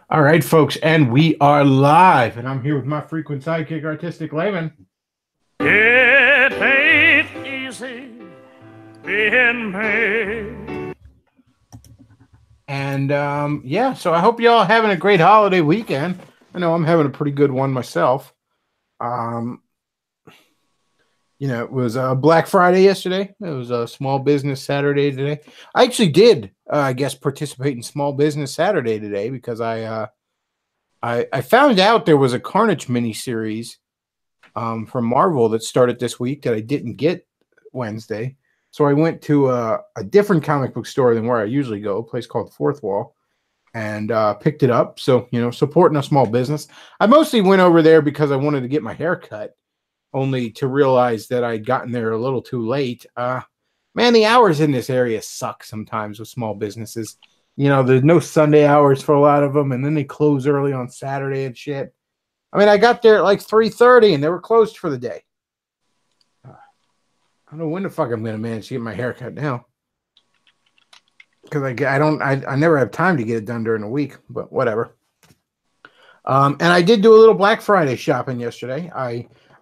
All right, folks, and we are live, and I'm here with my frequent sidekick, Artistic Layman. It ain't easy being me. And yeah, so I hope you all having a great holiday weekend. I know I'm having a pretty good one myself. Um, it was Black Friday yesterday. It was a Small Business Saturday today. I actually did, I guess, participate in Small Business Saturday today because I found out there was a Carnage miniseries from Marvel that started this week that I didn't get Wednesday. So I went to a different comic book store than where I usually go, a place called Fourth Wall, and picked it up. So, supporting a small business. I mostly went over there because I wanted to get my hair cut, only to realize that I'd gotten there a little too late. Man, the hours in this area suck sometimes with small businesses. There's no Sunday hours for a lot of them, and then they close early on Saturday and shit. I mean, I got there at like 3:30 and they were closed for the day. I don't know when the fuck I'm gonna manage to get my hair cut now, because I never have time to get it done during the week. But whatever. And I did do a little Black Friday shopping yesterday.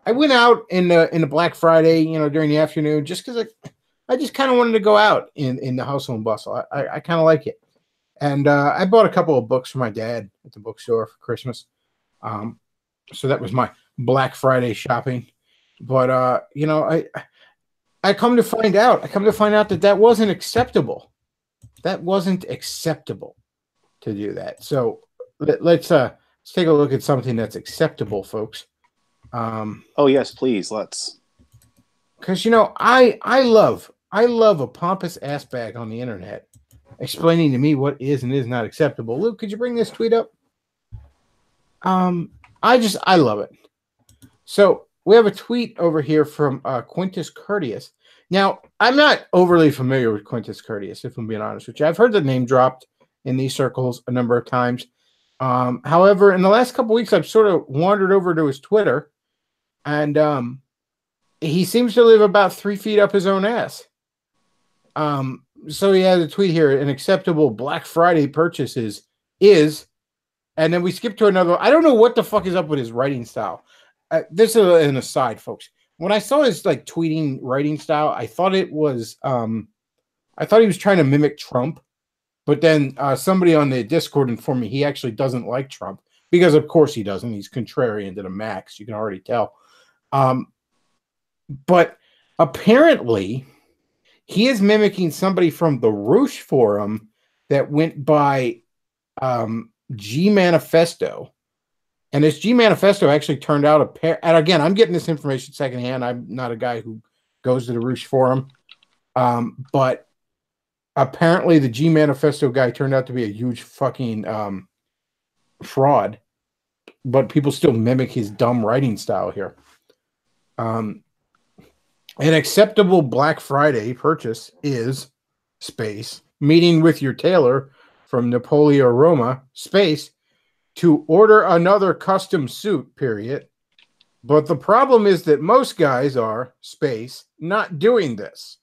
I went out in the Black Friday, during the afternoon, just because I just kind of wanted to go out in the hustle and bustle. I kind of like it, and I bought a couple of books for my dad at the bookstore for Christmas. So that was my Black Friday shopping. But I come to find out that wasn't acceptable. That wasn't acceptable to do that. So let's take a look at something that's acceptable, folks. Oh yes, please, let's. Because I love a pompous ass bag on the internet explaining to me what is and is not acceptable. Luke, could you bring this tweet up? I love it. So we have a tweet over here from Quintus Curtius. Now, I'm not overly familiar with Quintus Curtius, if I'm being honest with you. I've heard the name dropped in these circles a number of times. However, in the last couple of weeks, I've sort of wandered over to his Twitter, and he seems to live about 3 feet up his own ass. So he has a tweet here: an acceptable Black Friday purchases is. And then we skip to another. I don't know what the fuck is up with his writing style. This is an aside, folks. When I saw his tweeting writing style, I thought he was trying to mimic Trump. But then somebody on the Discord informed me he actually doesn't like Trump, because of course he doesn't. He's contrarian to the max. You can already tell. But apparently he is mimicking somebody from the Roosh forum that went by G Manifesto, and this G Manifesto actually turned out and again, I'm getting this information secondhand. I'm not a guy who goes to the Roosh forum, but apparently the G Manifesto guy turned out to be a huge fucking fraud, but people still mimic his dumb writing style here. An acceptable Black Friday purchase is space meeting with your tailor from Napoleon Roma, space, to order another custom suit, period. But the problem is that most guys are, space, not doing this.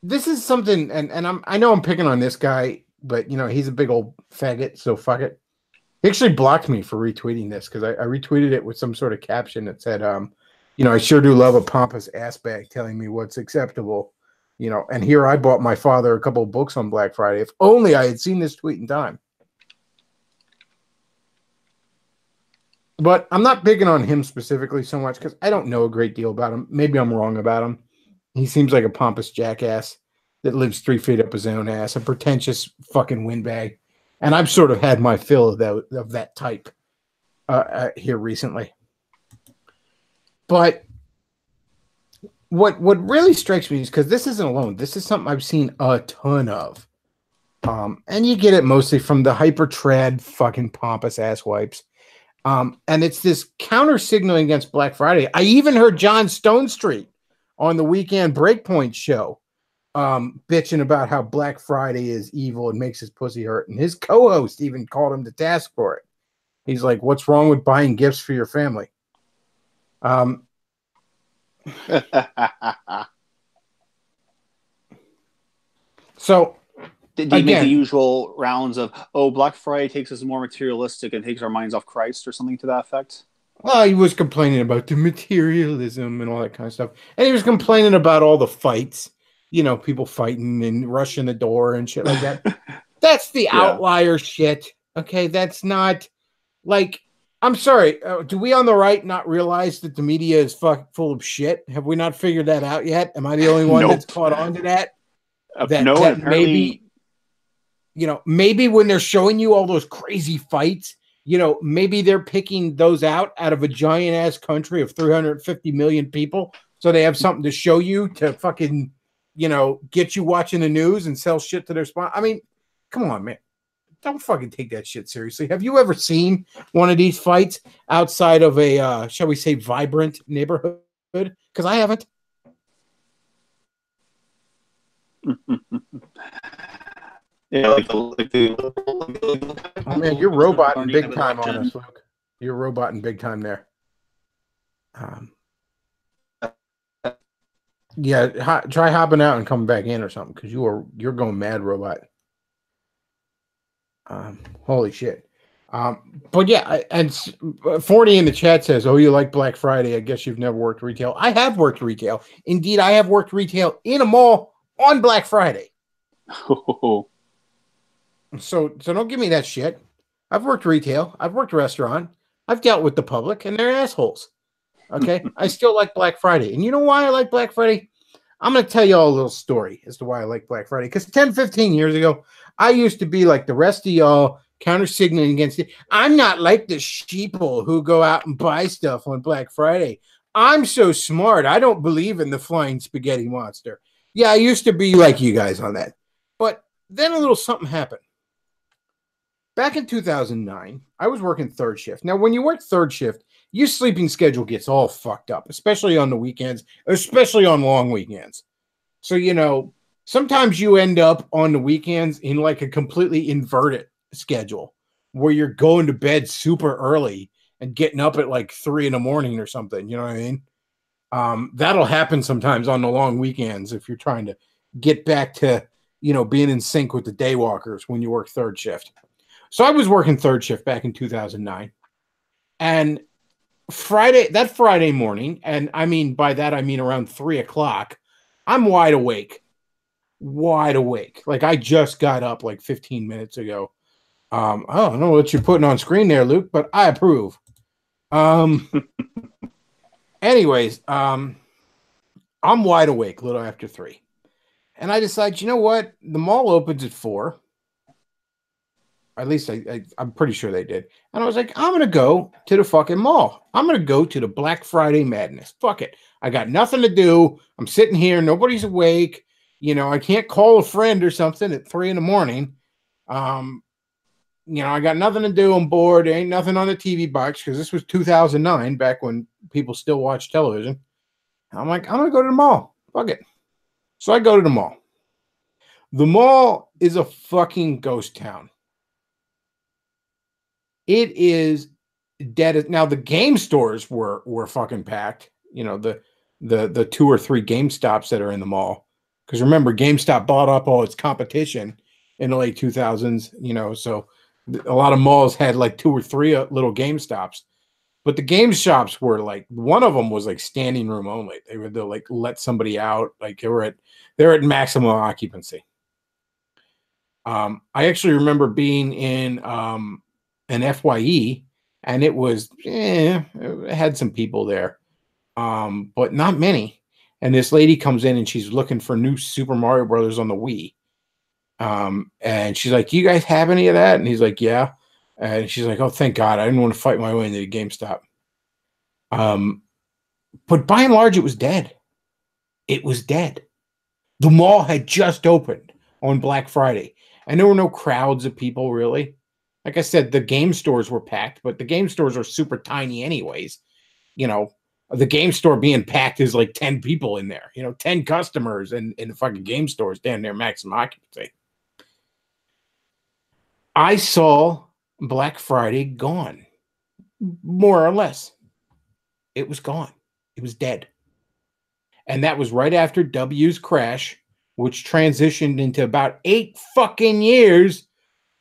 This is something, and I know I'm picking on this guy, but, he's a big old faggot, so fuck it. He actually blocked me for retweeting this, because I retweeted it with some sort of caption that said, I sure do love a pompous ass bag telling me what's acceptable. And here I bought my father a couple of books on Black Friday. If only I had seen this tweet in time. But I'm not picking on him specifically so much because I don't know a great deal about him. Maybe I'm wrong about him. He seems like a pompous jackass that lives 3 feet up his own ass, a pretentious fucking windbag. And I've sort of had my fill of that type here recently. But what really strikes me is, because this isn't alone. This is something I've seen a ton of. And you get it mostly from the hyper trad fucking pompous ass wipes. And it's this counter signaling against Black Friday. I even heard John Stonestreet on the Weekend Breakpoint show bitching about how Black Friday is evil and makes his pussy hurt. And his co-host even called him to task for it. He's like, what's wrong with buying gifts for your family? So Did he make the usual rounds of, oh, Black Friday takes us more materialistic and takes our minds off Christ or something to that effect? Well, he was complaining about the materialism and all that kind of stuff. And he was complaining about all the fights, people fighting and rushing the door and shit like that. That's the outlier shit. Okay, that's not like, I'm sorry. Do we on the right not realize that the media is full of shit? Have we not figured that out yet? Am I the only one that's caught on to that? That maybe, maybe when they're showing you all those crazy fights, maybe they're picking those out of a giant ass country of 350 million people. So they have something to show you to fucking, get you watching the news and sell shit to their sponsor. I mean, come on, man. Don't fucking take that shit seriously. Have you ever seen one of these fights outside of a, shall we say, vibrant neighborhood? Because I haven't. Yeah, oh man, you're roboting big time on us, Luke. You're roboting big time there. Yeah, try hopping out and coming back in or something, because you're going mad, robot. Holy shit. But yeah, and 40 in the chat says, "Oh, you like Black Friday? I guess you've never worked retail." I have worked retail. Indeed, I have worked retail in a mall on Black Friday. So don't give me that shit. I've worked retail. I've worked restaurant. I've dealt with the public, and they're assholes. Okay? I still like Black Friday. And you know why I like Black Friday? I'm going to tell you all a little story as to why I like Black Friday. Because 10, 15 years ago, I used to be like the rest of y'all, counter-signaling against it. I'm not like the sheeple who go out and buy stuff on Black Friday. I'm so smart. I don't believe in the flying spaghetti monster. Yeah, I used to be like you guys on that. But then a little something happened. Back in 2009, I was working third shift. Now, when you work third shift, your sleeping schedule gets all fucked up, especially on the weekends, especially on long weekends. So, sometimes you end up on the weekends in like a completely inverted schedule where you're going to bed super early and getting up at like 3 a.m. or something. You know what I mean? That'll happen sometimes on the long weekends if you're trying to get back to, being in sync with the day walkers when you work third shift. So I was working third shift back in 2009, and that Friday morning, and I mean, by that, I mean around 3 o'clock, I'm wide awake. Like I just got up like 15 minutes ago. I don't know what you're putting on screen there, Luke, but I approve. Anyways, I'm wide awake a little after 3. And I decide, you know what? The mall opens at 4. At least I'm pretty sure they did. And I was like, I'm going to go to the fucking mall. I'm going to go to the Black Friday madness. Fuck it. I got nothing to do. I'm sitting here. Nobody's awake. I can't call a friend or something at 3 a.m. I got nothing to do. I'm bored. There ain't nothing on the TV box because this was 2009, back when people still watched television. I'm like, I'm going to go to the mall. Fuck it. So I go to the mall. The mall is a fucking ghost town. It is dead. Now the game stores were fucking packed. The 2 or 3 GameStops that are in the mall. Because remember, GameStop bought up all its competition in the late 2000s. So a lot of malls had like 2 or 3 little GameStops. But the game shops were like, one of them was like standing room only. They would like let somebody out. Like they're at maximum occupancy. I actually remember being in an FYE, and it was it had some people there, but not many. And this lady comes in and she's looking for new Super Mario Brothers on the Wii. And she's like, "Do you guys have any of that?" And he's like, "Yeah." And she's like, "Oh, thank God. I didn't want to fight my way into the GameStop." But by and large, it was dead. It was dead. The mall had just opened on Black Friday, and there were no crowds of people really. Like I said, the game stores were packed, but the game stores are super tiny anyways. The game store being packed is like 10 people in there, 10 customers in the fucking game stores down there, maximum occupancy. I saw Black Friday gone, more or less. It was gone. It was dead. And that was right after W's crash which transitioned into about 8 fucking years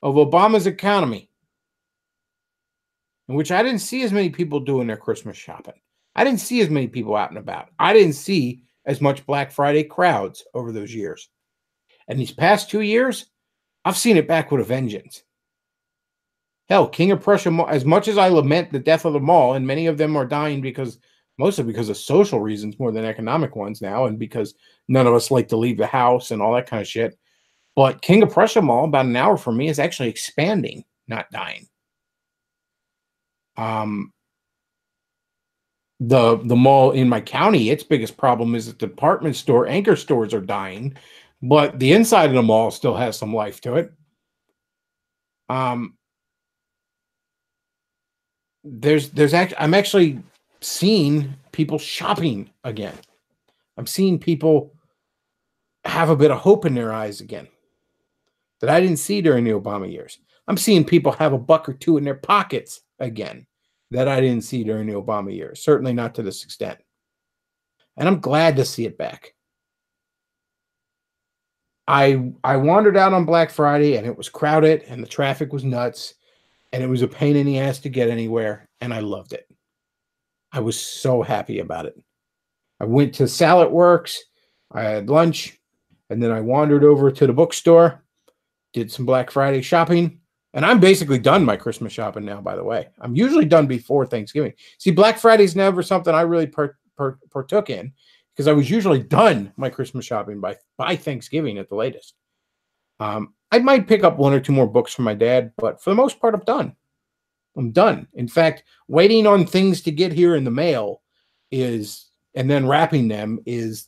of Obama's economy, in which I didn't see as many people doing their Christmas shopping. I didn't see as many people out and about. I didn't see as much Black Friday crowds over those years. And these past 2 years, I've seen it back with a vengeance. Hell, King of Prussia, as much as I lament the death of the mall, and many of them are dying mostly because of social reasons more than economic ones now, and because none of us like to leave the house and all that kind of shit. But King of Prussia Mall, about an hour from me, is actually expanding, not dying. The mall in my county, its biggest problem is that department store anchor stores are dying, but the inside of the mall still has some life to it. I'm actually seeing people shopping again. I'm seeing people have a bit of hope in their eyes again that I didn't see during the Obama years. I'm seeing people have a buck or two in their pockets again that I didn't see during the Obama years. Certainly not to this extent. And I'm glad to see it back. I wandered out on Black Friday and it was crowded and the traffic was nuts and it was a pain in the ass to get anywhere, and I loved it. I was so happy about it. I went to Salad Works, I had lunch, and then I wandered over to the bookstore, did some Black Friday shopping, and I'm basically done my Christmas shopping now, by the way. I'm usually done before Thanksgiving. See, Black Friday's never something I really partook in, because I was usually done my Christmas shopping by Thanksgiving at the latest. I might pick up 1 or 2 more books from my dad, but for the most part, I'm done. I'm done. In fact, waiting on things to get here in the mail and then wrapping them is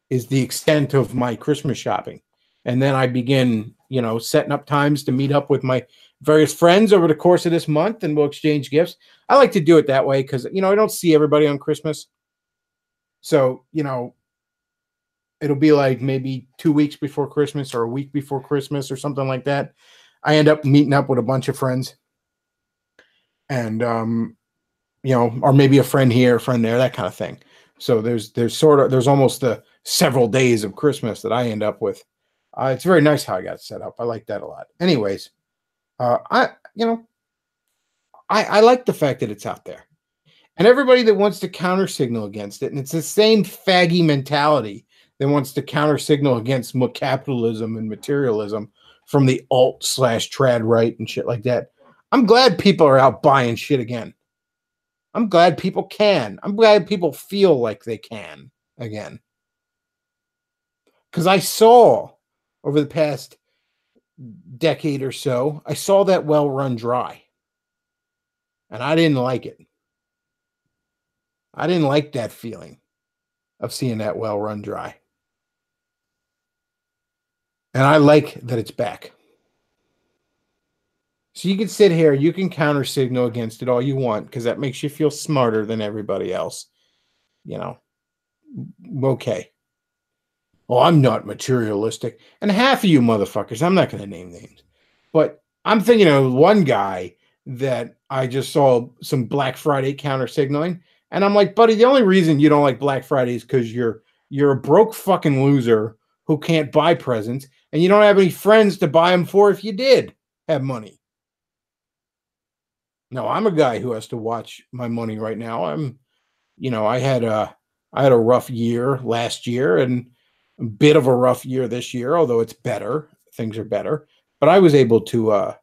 the extent of my Christmas shopping. And then I begin, setting up times to meet up with my various friends over the course of this month, and we'll exchange gifts. I like to do it that way because, I don't see everybody on Christmas. So, it'll be like maybe 2 weeks before Christmas or a week before Christmas or something like that. I end up meeting up with a bunch of friends. And, or maybe a friend here, a friend there, that kind of thing. So there's almost several days of Christmas that I end up with. It's very nice how I got set up. I like that a lot. Anyways, I like the fact that it's out there. And everybody that wants to counter signal against it, and it's the same faggy mentality that wants to counter signal against capitalism and materialism from the alt/trad right and shit like that. I'm glad people are out buying shit again. I'm glad people can. I'm glad people feel like they can again. Because I saw over the past decade or so, I saw that well run dry. And I didn't like it. I didn't like that feeling of seeing that well run dry. And I like that it's back. So you can sit here, you can counter signal against it all you want, because that makes you feel smarter than everybody else. Okay. Well, I'm not materialistic. And half of you motherfuckers, I'm not going to name names, but I'm thinking of one guy that I just saw some Black Friday counter signaling. And I'm like, buddy, the only reason you don't like Black Friday is because you're a broke fucking loser who can't buy presents, and you don't have any friends to buy them for if you did have money. No, I'm a guy who has to watch my money right now. I had a rough year last year and a bit of a rough year this year, although it's better. Things are better. But I was able to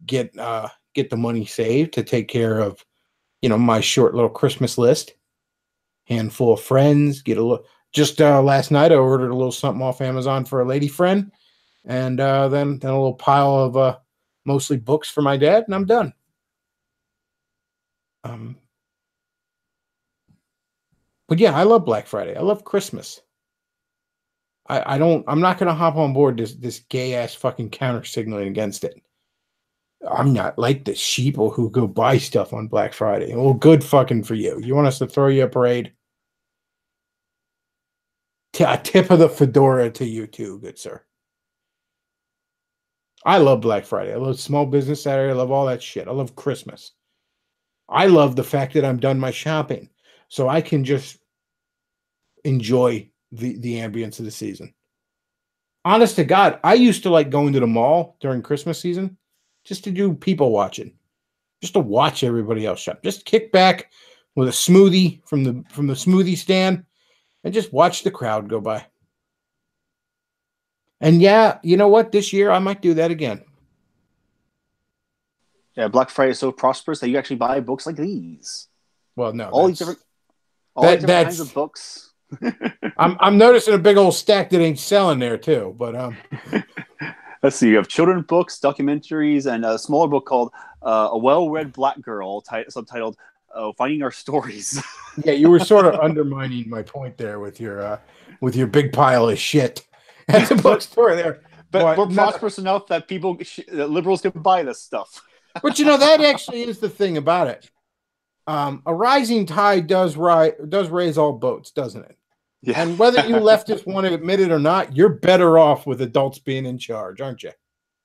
get the money saved to take care of, my short little Christmas list. Handful of friends, just last night I ordered a little something off Amazon for a lady friend, and then a little pile of mostly books for my dad, and I'm done. But yeah, I love Black Friday. I love Christmas. I'm not going to hop on board this gay ass fucking counter signaling against it. I'm not like the sheeple who go buy stuff on Black Friday. Well, good fucking for you. You want us to throw you a parade? A tip of the fedora to you too, good sir. I love Black Friday. I love Small Business Saturday. I love all that shit. I love Christmas. I love the fact that I'm done my shopping, so I can just enjoy the ambience of the season. Honest to God, I used to like going to the mall during Christmas season just to do people watching, just to watch everybody else shop. Just kick back with a smoothie from the smoothie stand and just watch the crowd go by. And yeah, you know what? This year I might do that again. Yeah, Black Friday is so prosperous that you actually buy books like these. Well, no, all these different kinds of books. I'm noticing a big old stack that ain't selling there too. But let's see. You have children's books, documentaries, and a smaller book called "A Well-Read Black Girl," subtitled "Finding Our Stories." Yeah, you were sort of undermining my point there with your big pile of shit at the bookstore there. But we're prosperous enough that liberals can buy this stuff. But that actually is the thing about it. A rising tide does raise all boats, doesn't it? Yeah. And whether you leftists want to admit it or not, you're better off with adults being in charge, aren't you?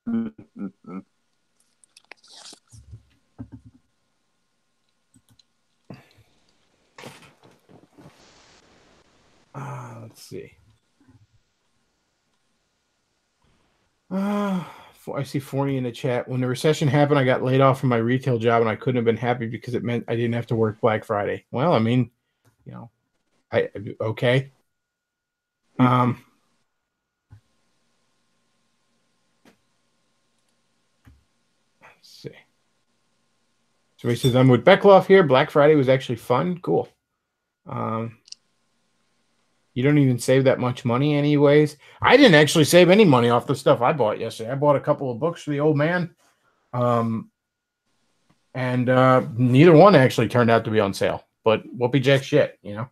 Mm-hmm. Let's see. I see Forney in the chat. When the recession happened, I got laid off from my retail job, and I couldn't have been happy because it meant I didn't have to work Black Friday. Well, I mean, okay. Let's see. So he says, I'm with Bechtloff here. Black Friday was actually fun. Cool. You don't even save that much money anyways. I didn't actually save any money off the stuff I bought yesterday. I bought a couple of books for the old man. And neither one actually turned out to be on sale. But whoopee jack shit, Yeah,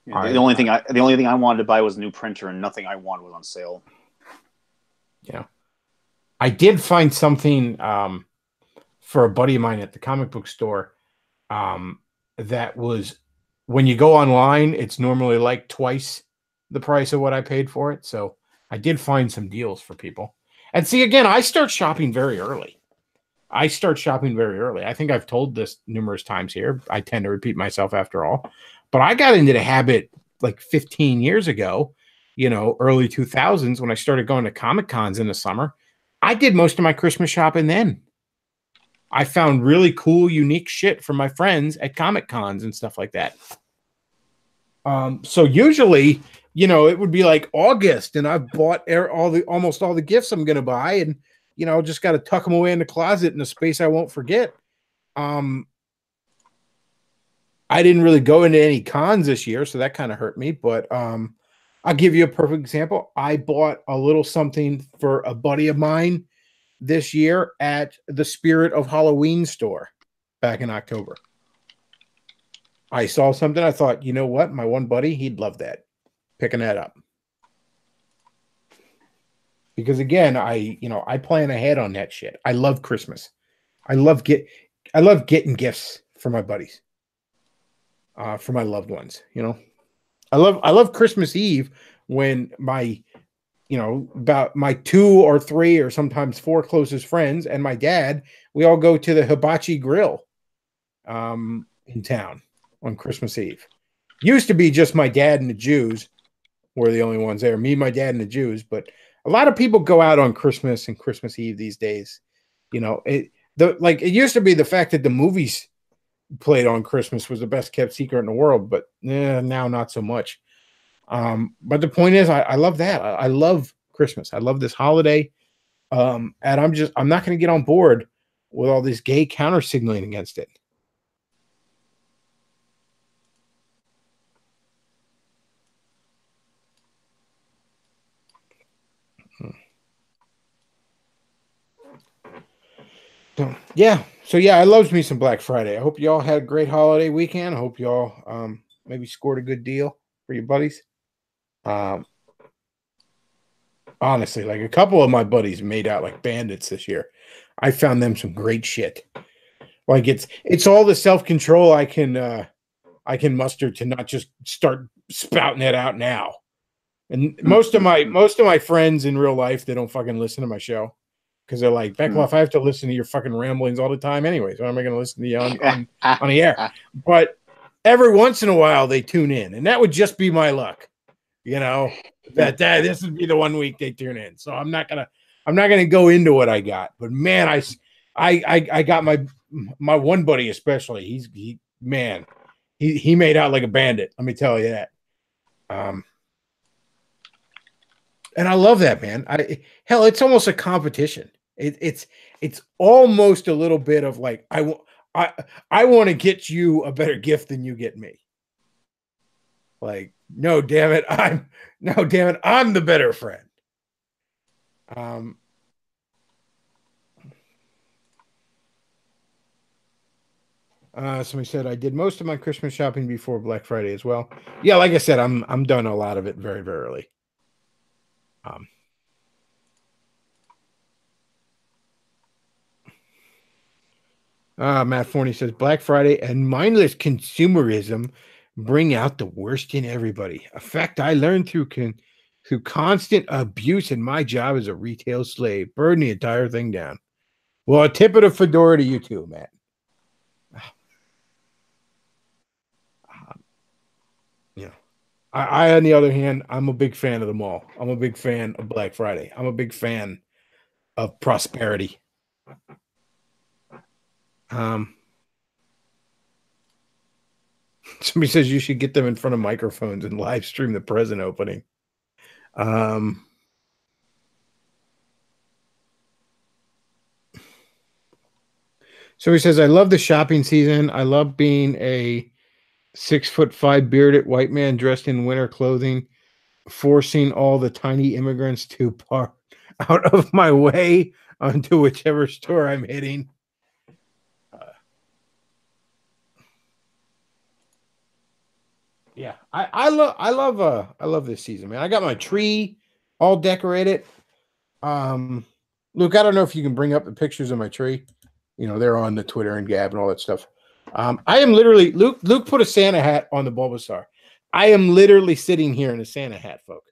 the only thing I wanted to buy was a new printer, and nothing I wanted was on sale. Yeah. I did find something for a buddy of mine at the comic book store that was, when you go online, it's normally like twice the price of what I paid for it. So I did find some deals for people. And see, again, I start shopping very early. I think I've told this numerous times here. I tend to repeat myself after all. But I got into the habit like 15 years ago, early 2000s, when I started going to Comic Cons in the summer. I did most of my Christmas shopping then. I found really cool, unique shit from my friends at Comic Cons and stuff like that. So usually, it would be like August, and I've bought almost all the gifts I'm going to buy, and just got to tuck them away in the closet in a space I won't forget. I didn't really go into any cons this year, so that kind of hurt me. But I'll give you a perfect example. I bought a little something for a buddy of mine this year at the Spirit of Halloween store back in October. I saw something. I thought, you know what? My one buddy, he'd love that. Picking that up. Because again, I plan ahead on that shit. I love Christmas. I love getting gifts for my buddies. For my loved ones, I love Christmas Eve when my about my 2 or 3 or sometimes 4 closest friends and my dad, we all go to the Hibachi Grill in town on Christmas Eve. Used to be just my dad and the Jews were the only ones there. Me, my dad, and the Jews. But a lot of people go out on Christmas and Christmas Eve these days. It used to be the fact that the movies played on Christmas was the best kept secret in the world, but now not so much. But the point is, I love that. I love Christmas. I love this holiday. And I'm not going to get on board with all this gay counter signaling against it. So I loves me some Black Friday. I hope you all had a great holiday weekend. I hope you all maybe scored a good deal for your buddies. Honestly, like a couple of my buddies made out like bandits this year. I found them some great shit. Like it's all the self-control I can muster to not just start spouting it out now. And most of my friends in real life, they don't fucking listen to my show because they're like, Bechtloff, I have to listen to your fucking ramblings all the time anyways. Why am I going to listen to you on the air? But every once in a while they tune in, and that would just be my luck. you know, that this would be the 1 week they tune in. So I'm not gonna go into what I got. But man, I got my one buddy especially. He made out like a bandit. Let me tell you that. And I love that, man. Hell, it's almost a competition. It's almost a little bit of like I want to get you a better gift than you get me. Like, no, damn it, I'm the better friend. Somebody said I did most of my Christmas shopping before Black Friday as well. Yeah, like I said, I'm done a lot of it very, very early. Matt Forney says Black Friday and mindless consumerism bring out the worst in everybody. A fact I learned through constant abuse in my job as a retail slave. Burn the entire thing down. Well, a tip of the fedora to you too, Matt. I, on the other hand, I'm a big fan of them all. I'm a big fan of Black Friday. I'm a big fan of prosperity. Somebody says you should get them in front of microphones and live stream the present opening. Somebody says, I love the shopping season. I love being a 6'5" bearded white man dressed in winter clothing, forcing all the tiny immigrants to park out of my way onto whichever store I'm hitting. Yeah, I love this season, man. I got my tree all decorated. Luke, I don't know if you can bring up the pictures of my tree. You know, they're on the Twitter and Gab and all that stuff. I am literally Luke put a Santa hat on the Bulbasaur. I am literally sitting here in a Santa hat, folk.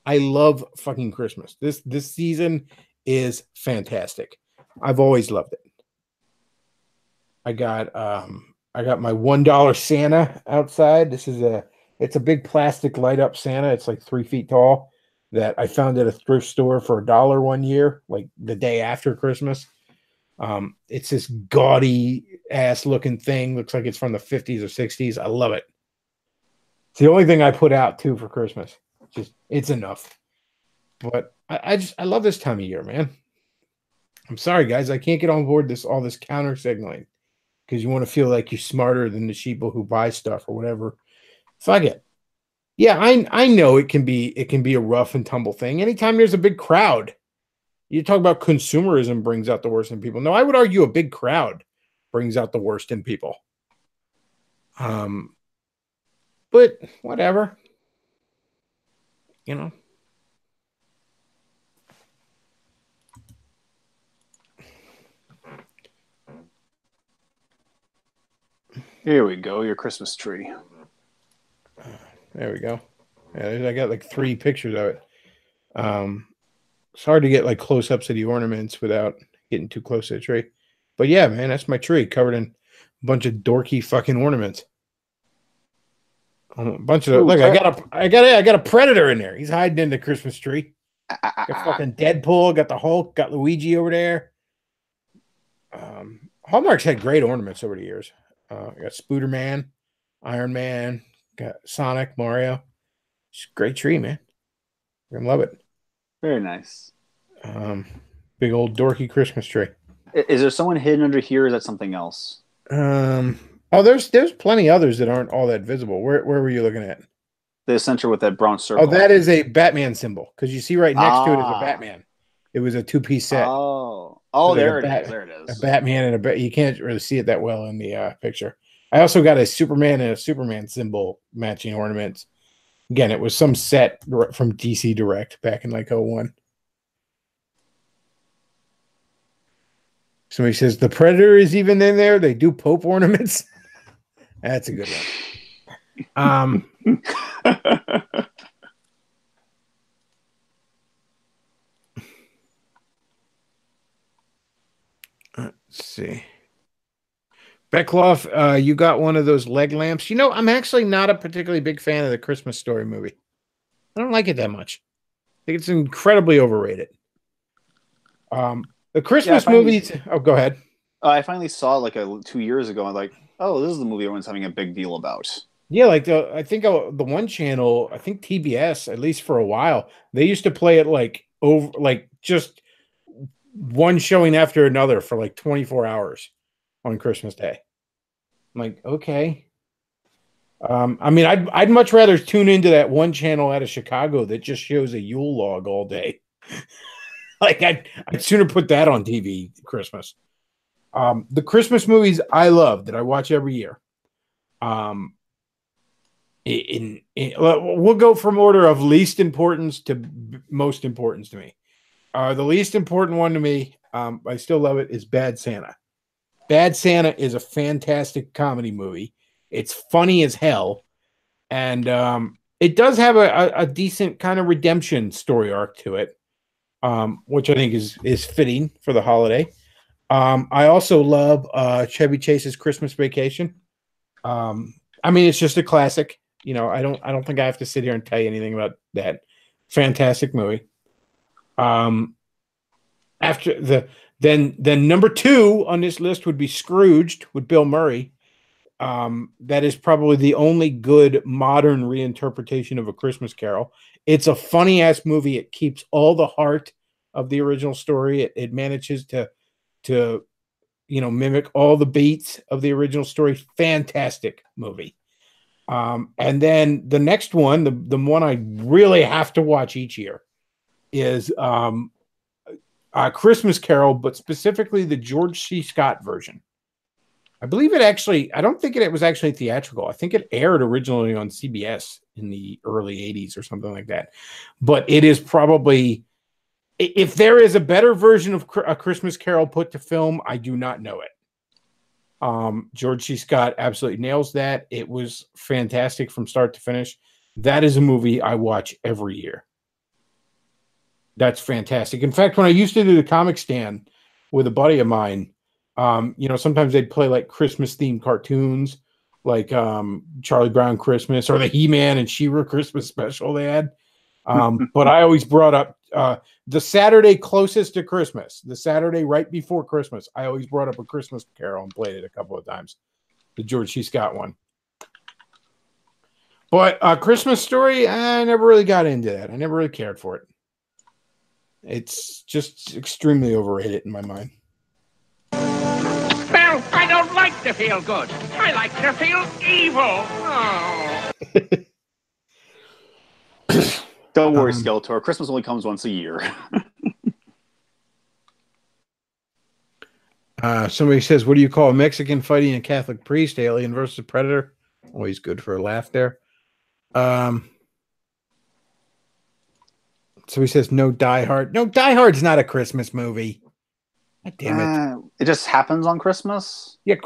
I love fucking Christmas. This season is fantastic. I've always loved it. I got my $1 Santa outside. It's a big plastic light up Santa. It's like 3 feet tall that I found at a thrift store for $1 one year, like the day after Christmas. It's this gaudy ass looking thing. Looks like it's from the 50s or 60s. I love it. It's the only thing I put out too for Christmas. It's enough. But I love this time of year, man. I'm sorry, guys. I can't get on board all this counter signaling because you want to feel like you're smarter than the sheeple who buy stuff or whatever. Fuck it. Yeah, I know it can be a rough and tumble thing. Anytime there's a big crowd, you talk about consumerism brings out the worst in people. No, I would argue a big crowd brings out the worst in people. But whatever. You know. Here we go, your Christmas tree. There we go. Yeah, I got like 3 pictures of it. It's hard to get like close-ups of the ornaments without getting too close to the tree. But yeah, man, that's my tree covered in a bunch of dorky fucking ornaments. A bunch of look, I got a predator in there. He's hiding in the Christmas tree. Got fucking Deadpool, got the Hulk, got Luigi over there. Hallmark's had great ornaments over the years. Got Spooderman, Iron Man, got Sonic, Mario. It's a great tree, man. I love it. Very nice. Big old dorky Christmas tree. Is there someone hidden under here, or is that something else? Oh, there's plenty others that aren't all that visible. Where were you looking at? The center with that bronze circle. Oh, that is a Batman symbol because you see right next to it is a Batman. It was a 2-piece set. Oh, so there it is. There it is. A Batman and you can't really see it that well in the picture. I also got a Superman and a Superman symbol matching ornaments. Again, it was some set from DC Direct back in like 01. Somebody says the Predator is even in there. They do Pope ornaments. That's a good one. Let's see. Bechtloff, you got one of those leg lamps. You know, I'm actually not a particularly big fan of the Christmas Story movie. I don't like it that much. I think it's incredibly overrated. The Christmas movies. Oh, go ahead. I finally saw it like 2 years ago. I'm like, oh, this is the movie everyone's having a big deal about. Yeah, like I think the one channel, I think TBS, at least for a while, they used to play it like over, like just one showing after another for like 24 hours on Christmas Day. I'm like, okay. I mean, I'd much rather tune into that one channel out of Chicago that just shows a Yule log all day. Like I'd sooner put that on TV Christmas. The Christmas movies I love that I watch every year. We'll go from order of least importance to most importance to me. The least important one to me, I still love it, is Bad Santa. Bad Santa is a fantastic comedy movie. It's funny as hell, and it does have a decent kind of redemption story arc to it, which I think is fitting for the holiday. I also love Chevy Chase's Christmas Vacation. I mean, it's just a classic. You know, I don't think I have to sit here and tell you anything about that. Fantastic movie. After then number 2 on this list would be Scrooged with Bill Murray. That is probably the only good modern reinterpretation of A Christmas Carol. It's a funny ass movie. It keeps all the heart of the original story. It manages to mimic all the beats of the original story. Fantastic movie. And then the next one, the one I really have to watch each year, is Christmas Carol, but specifically the George C. Scott version. I believe it actually, I don't think it was actually theatrical. I think it aired originally on CBS in the early 80s or something like that. But it is probably, if there is a better version of A Christmas Carol put to film, I do not know it. George C. Scott absolutely nails that. It was fantastic from start to finish. That is a movie I watch every year. That's fantastic. In fact, when I used to do the comic stand with a buddy of mine, sometimes they'd play like Christmas themed cartoons, like Charlie Brown Christmas or the He-Man and She-Ra Christmas special they had. But I always brought up the Saturday closest to Christmas, the Saturday right before Christmas. I always brought up A Christmas Carol and played it a couple of times, the George C. Scott one. But Christmas Story, I never really got into that. I never really cared for it. It's just extremely overrated in my mind. Well, I don't like to feel good. I like to feel evil. Oh. Don't worry, Skeletor. Christmas only comes once a year. Somebody says, what do you call a Mexican fighting a Catholic priest? Alien versus Predator. Always good for a laugh there. So he says, no Die Hard. No, Die Hard's not a Christmas movie. God damn it. It just happens on Christmas? Yeah,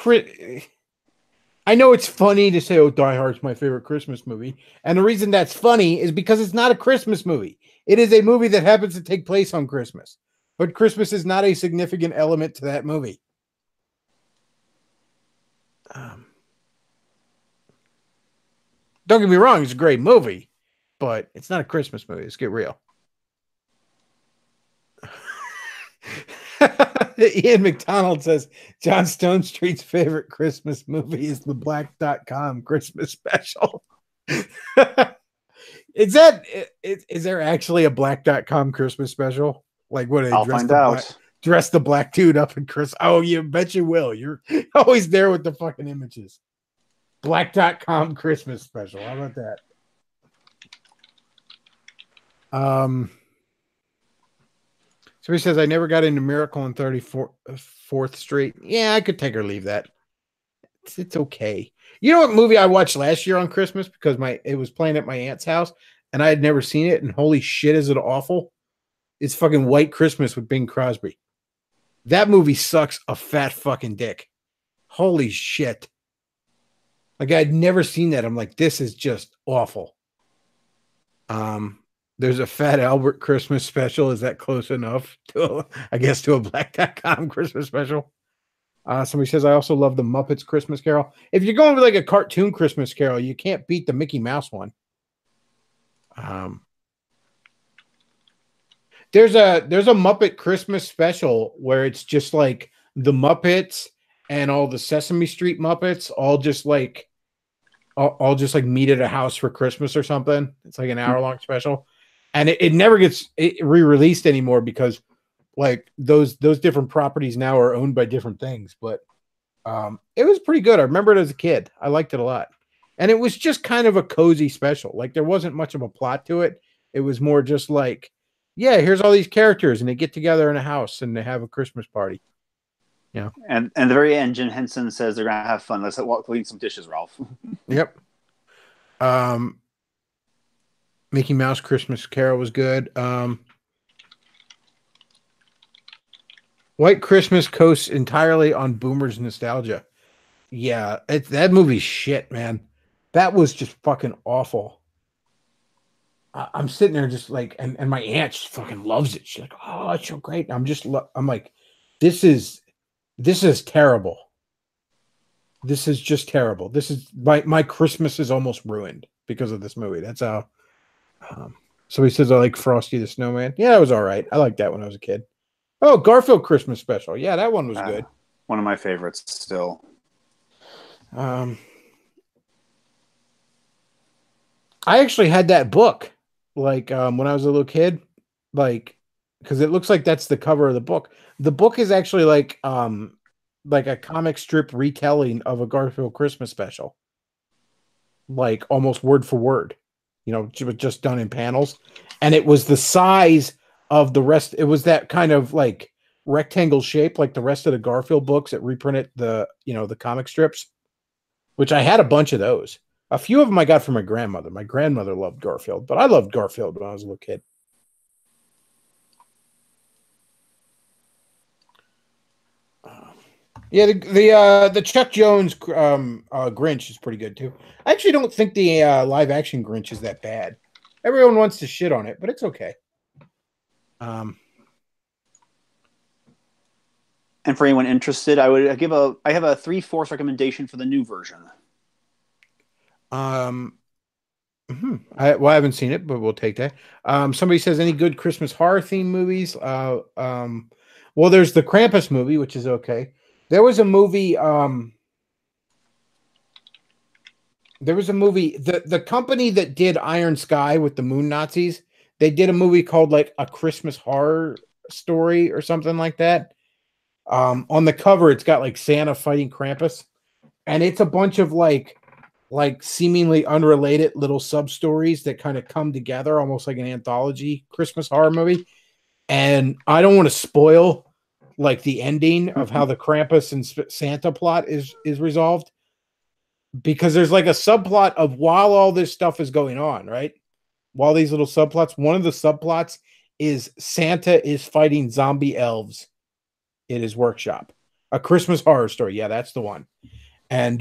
I know it's funny to say, oh, Die Hard's my favorite Christmas movie. And the reason that's funny is because it's not a Christmas movie. It is a movie that happens to take place on Christmas. But Christmas is not a significant element to that movie. Don't get me wrong, it's a great movie, but it's not a Christmas movie. Let's get real. Ian McDonald says John Stone Street's favorite Christmas movie is the Black.com Christmas special. Is there actually a Black.com Christmas special? Like what? I'll find out. Dress the black dude up in Chris. Oh, you bet you will. You're always there with the fucking images. Black.com Christmas special. How about that? So he says, I never got into Miracle on 34th Street. Yeah, I could take or leave that. It's okay. You know what movie I watched last year on Christmas because it was playing at my aunt's house and I had never seen it, and holy shit, is it awful? It's fucking White Christmas with Bing Crosby. That movie sucks a fat fucking dick. Holy shit. Like, I'd never seen that. I'm like, this is just awful. There's a Fat Albert Christmas special. Is that close enough to a Black.com Christmas special? Somebody says, I also love the Muppets Christmas Carol. If you're going with like a cartoon Christmas Carol, you can't beat the Mickey Mouse one. There's a Muppet Christmas special where it's just like the Muppets and all the Sesame Street Muppets all just like meet at a house for Christmas or something. It's like an hour-long special. And it never gets re-released anymore because like those different properties now are owned by different things. But it was pretty good. I remember it as a kid. I liked it a lot. And it was just kind of a cozy special. Like there wasn't much of a plot to it. It was more just like, yeah, here's all these characters and they get together in a house and they have a Christmas party. Yeah. And at the very end, Jim Henson says they're gonna have fun. Let's clean some dishes, Ralph. Yep. Mickey Mouse Christmas Carol was good. White Christmas coasts entirely on boomers' nostalgia. Yeah, that movie's shit, man. That was just fucking awful. I'm sitting there just like, and my aunt just fucking loves it. She's like, oh, it's so great. I'm like, this is terrible. This is just terrible. This is my Christmas is almost ruined because of this movie. That's how. So he says, I like Frosty the Snowman. Yeah, it was all right. I liked that when I was a kid. Oh, Garfield Christmas Special. Yeah, that one was good. One of my favorites still. I actually had that book, like when I was a little kid, like because it looks like that's the cover of the book. The book is actually like a comic strip retelling of a Garfield Christmas Special, like almost word for word. You know, just done in panels, and it was the size of the rest. It was that kind of like rectangle shape, like the rest of the Garfield books that reprinted the comic strips, which I had a bunch of those. A few of them I got from my grandmother. My grandmother loved Garfield, but I loved Garfield when I was a little kid. Yeah, the Chuck Jones Grinch is pretty good too. I actually don't think the live action Grinch is that bad. Everyone wants to shit on it, but it's okay. And for anyone interested, I have a 3/4 recommendation for the new version. I haven't seen it, but we'll take that. Somebody says any good Christmas horror theme movies? Well, there's the Krampus movie, which is okay. There was a movie. The company that did Iron Sky with the Moon Nazis. They did a movie called like A Christmas Horror Story or something like that. On the cover, it's got like Santa fighting Krampus, and it's a bunch of like seemingly unrelated little sub stories that kind of come together, almost like an anthology Christmas horror movie. And I don't want to spoil like the ending of how the Krampus and Santa plot is resolved, because there's like a subplot of while all this stuff is going on, right? While these little subplots, one of the subplots is Santa is fighting zombie elves in his workshop. A Christmas Horror Story. Yeah, that's the one. And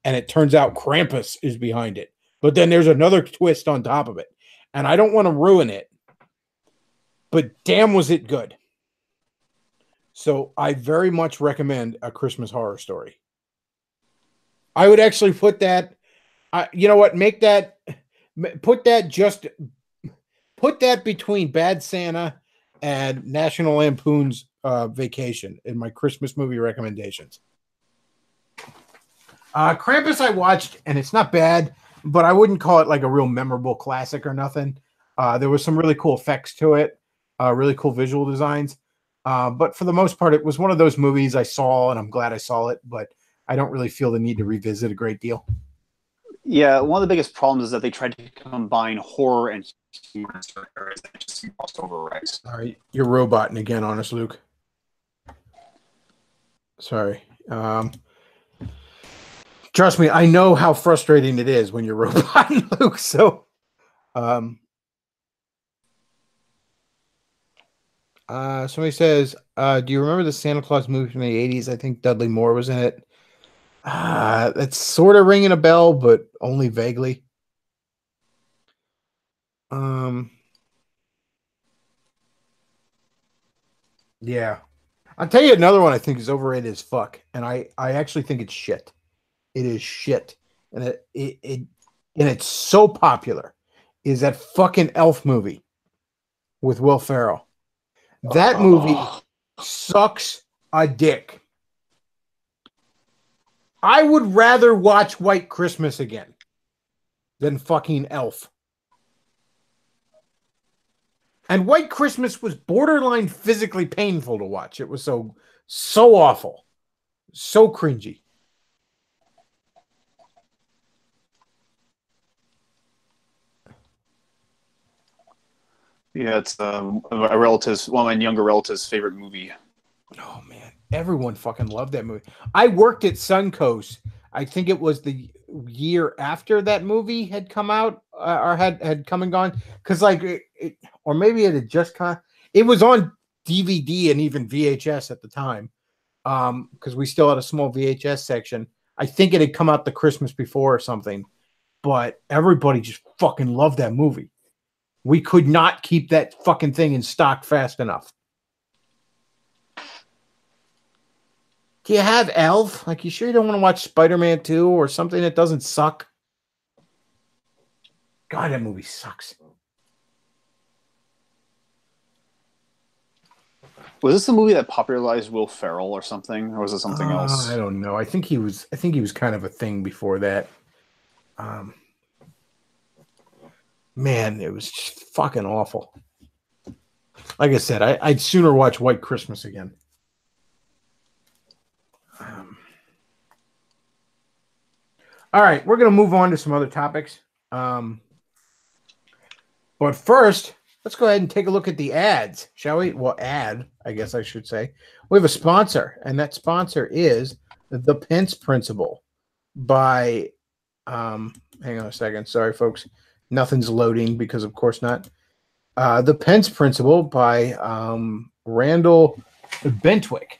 it turns out Krampus is behind it. But then there's another twist on top of it. And I don't want to ruin it, but damn was it good. So I very much recommend A Christmas Horror Story. I would actually put that, you know what, put that between Bad Santa and National Lampoon's Vacation in my Christmas movie recommendations. Krampus I watched, and it's not bad, but I wouldn't call it like a real memorable classic or nothing. There was some really cool effects to it, really cool visual designs. But for the most part, it was one of those movies I saw, and I'm glad I saw it, but I don't really feel the need to revisit a great deal. Yeah, one of the biggest problems is that they tried to combine horror and humor in certain areas that just crossed over, right? All right, you're roboting again on us, Luke. Sorry. Trust me, I know how frustrating it is when you're roboting, Luke. So, somebody says, do you remember the Santa Claus movie from the 80s? I think Dudley Moore was in it. It's sort of ringing a bell, but only vaguely. Yeah. I'll tell you another one I think is overrated as fuck, and I actually think it's shit. It is shit. And it's so popular. Is that fucking Elf movie with Will Ferrell. That movie sucks a dick. I would rather watch White Christmas again than fucking Elf. And White Christmas was borderline physically painful to watch. It was so awful. So cringy. Yeah, it's one of my younger relatives' favorite movie. Oh man, everyone fucking loved that movie. I worked at Suncoast. I think it was the year after that movie had come out or had come and gone. Because or maybe it had just come. It was on DVD and even VHS at the time. Because we still had a small VHS section. I think it had come out the Christmas before or something. But everybody just fucking loved that movie. We could not keep that fucking thing in stock fast enough. Do you have Elf? Like, you sure you don't want to watch Spider-Man 2 or something that doesn't suck? God, that movie sucks. Was this the movie that popularized Will Ferrell or something, or was it something else? I don't know. I think he was kind of a thing before that. Man, it was just fucking awful. Like I said, I'd sooner watch White Christmas again. All right, we're going to move on to some other topics. But first, let's go ahead and take a look at the ads, shall we? Well, I guess I should say. We have a sponsor, and that sponsor is The Pence Principle by, hang on a second. Sorry, folks. Nothing's loading because, of course, not. The Pence Principle by Randall Bentwick.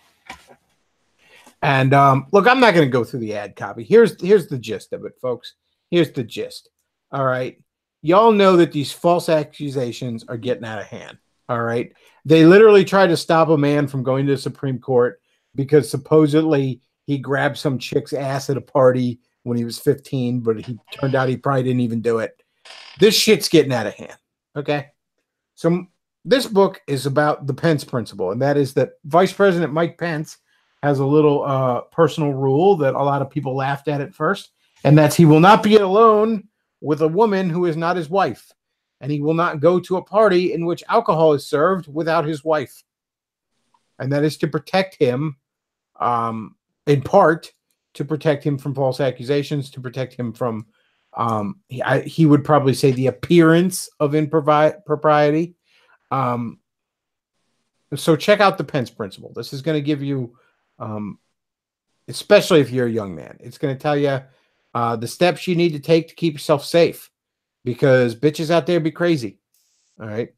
And look, I'm not going to go through the ad copy. Here's the gist of it, folks. Here's the gist. All right. Y'all know that these false accusations are getting out of hand. All right. They literally tried to stop a man from going to the Supreme Court because supposedly he grabbed some chick's ass at a party when he was 15, but he turned out he probably didn't even do it. This shit's getting out of hand. Okay. So this book is about the Pence Principle, and that is that Vice President Mike Pence has a little personal rule that a lot of people laughed at first, and that's he will not be alone with a woman who is not his wife, and he will not go to a party in which alcohol is served without his wife. And that is to protect him, in part, to protect him from false accusations, to protect him from, he would probably say, the appearance of impropriety. So check out the Pence Principle. This is going to give you, especially if you're a young man, it's going to tell you the steps you need to take to keep yourself safe, because bitches out there be crazy. All right.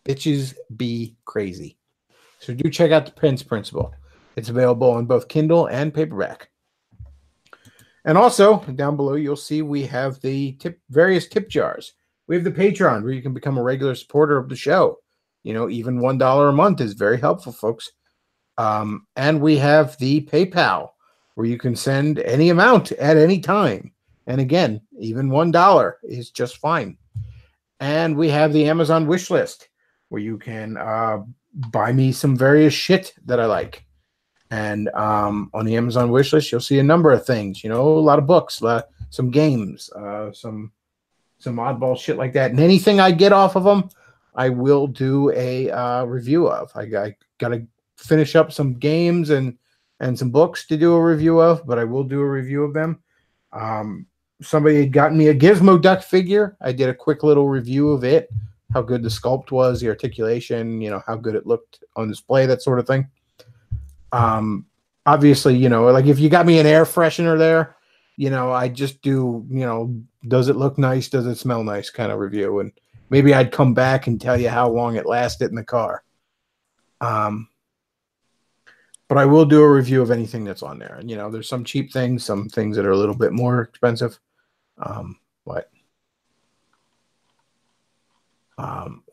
Bitches be crazy. So do check out the Pence Principle. It's available on both Kindle and paperback. And also down below, you'll see we have the various tip jars. We have the Patreon where you can become a regular supporter of the show. You know, even $1 a month is very helpful, folks. And we have the PayPal where you can send any amount at any time. And again, even $1 is just fine. And we have the Amazon wish list where you can buy me some various shit that I like. And on the Amazon wish list, you'll see a number of things, you know, a lot of books, some games, some oddball shit like that. And anything I get off of them, I will do a review of. I got to finish up some games and some books to do a review of, but I will do a review of them. Somebody had gotten me a Gizmo Duck figure. I did a quick little review of it, how good the sculpt was, the articulation, you know, how good it looked on display, that sort of thing. Obviously, you know, like if you got me an air freshener there, you know, I just do, you know, does it look nice? Does it smell nice kind of review? And maybe I'd come back and tell you how long it lasted in the car. But I will do a review of anything that's on there. And, you know, there's some cheap things, some things that are a little bit more expensive. But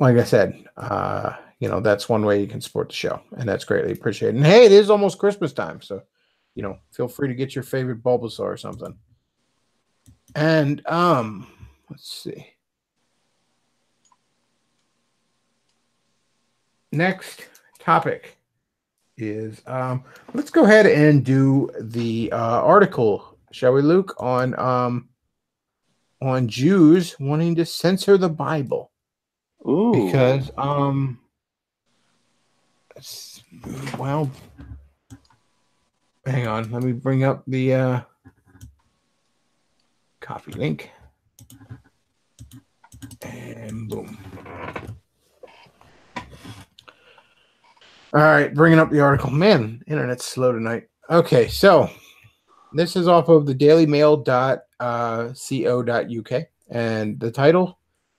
like I said, you know, that's one way you can support the show, and that's greatly appreciated. And hey, it is almost Christmas time, so, you know, feel free to get your favorite Bulbasaur or something. And let's see. next topic is let's go ahead and do the article, shall we, Luke, on Jews wanting to censor the Bible. Ooh. Because well, hang on, let me bring up the copy link. And boom. All right, bringing up the article. Man, internet's slow tonight. Okay, so this is off of the dailymail.co.uk, and the title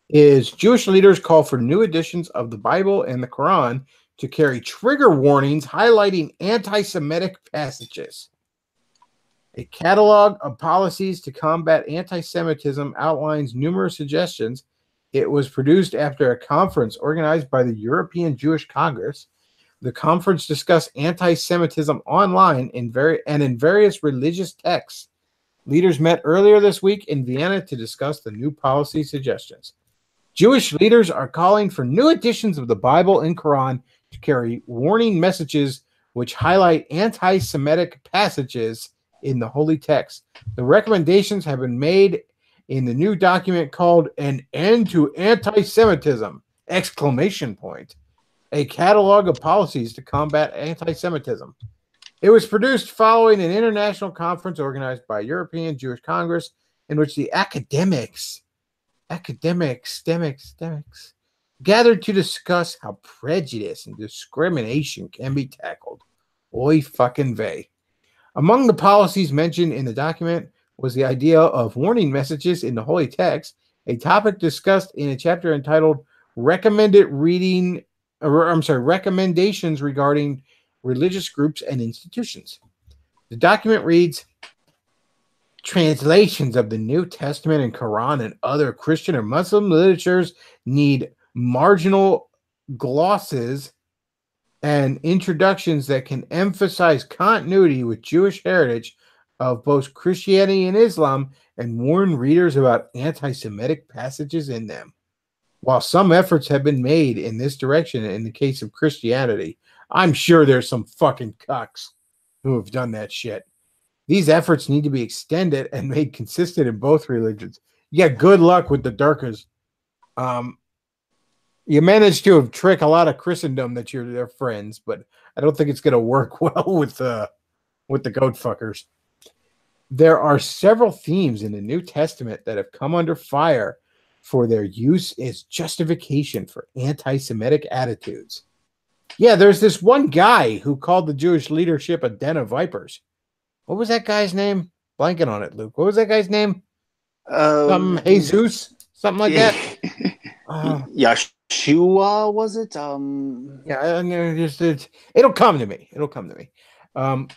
is Jewish Leaders Call for New Editions of the Bible and the Quran to Carry Trigger Warnings Highlighting Anti-Semitic Passages. A catalog of policies to combat anti-Semitism outlines numerous suggestions. It was produced after a conference organized by the European Jewish Congress. The conference discussed anti-Semitism online in various religious texts. Leaders met earlier this week in Vienna to discuss the new policy suggestions. Jewish leaders are calling for new editions of the Bible and Quran to carry warning messages which highlight anti-Semitic passages in the holy text. The recommendations have been made in the new document called An End to Anti-Semitism! A catalog of policies to combat anti-Semitism. It was produced following an international conference organized by European Jewish Congress in which the academics gathered to discuss how prejudice and discrimination can be tackled. Oy fucking vey. Among the policies mentioned in the document was the idea of warning messages in the holy text, a topic discussed in a chapter entitled Recommendations Regarding Religious Groups and Institutions. The document reads, translations of the New Testament and Quran and other Christian or Muslim literatures need marginal glosses and introductions that can emphasize continuity with Jewish heritage of both Christianity and Islam and warn readers about anti-Semitic passages in them. While some efforts have been made in this direction in the case of Christianity, I'm sure there's some fucking cucks who have done that shit. These efforts need to be extended and made consistent in both religions. Yeah, good luck with the Durkas. You managed to have tricked a lot of Christendom that you're their friends, but I don't think it's going to work well with the goat fuckers. There are several themes in the New Testament that have come under fire for their use as justification for anti-Semitic attitudes. Yeah, there's this one guy who called the Jewish leadership a den of vipers. What was that guy's name? Blanking on it, Luke. What was that guy's name? Jesus? Something like that? Yeshua, was it? Yeah, it'll come to me. It'll come to me.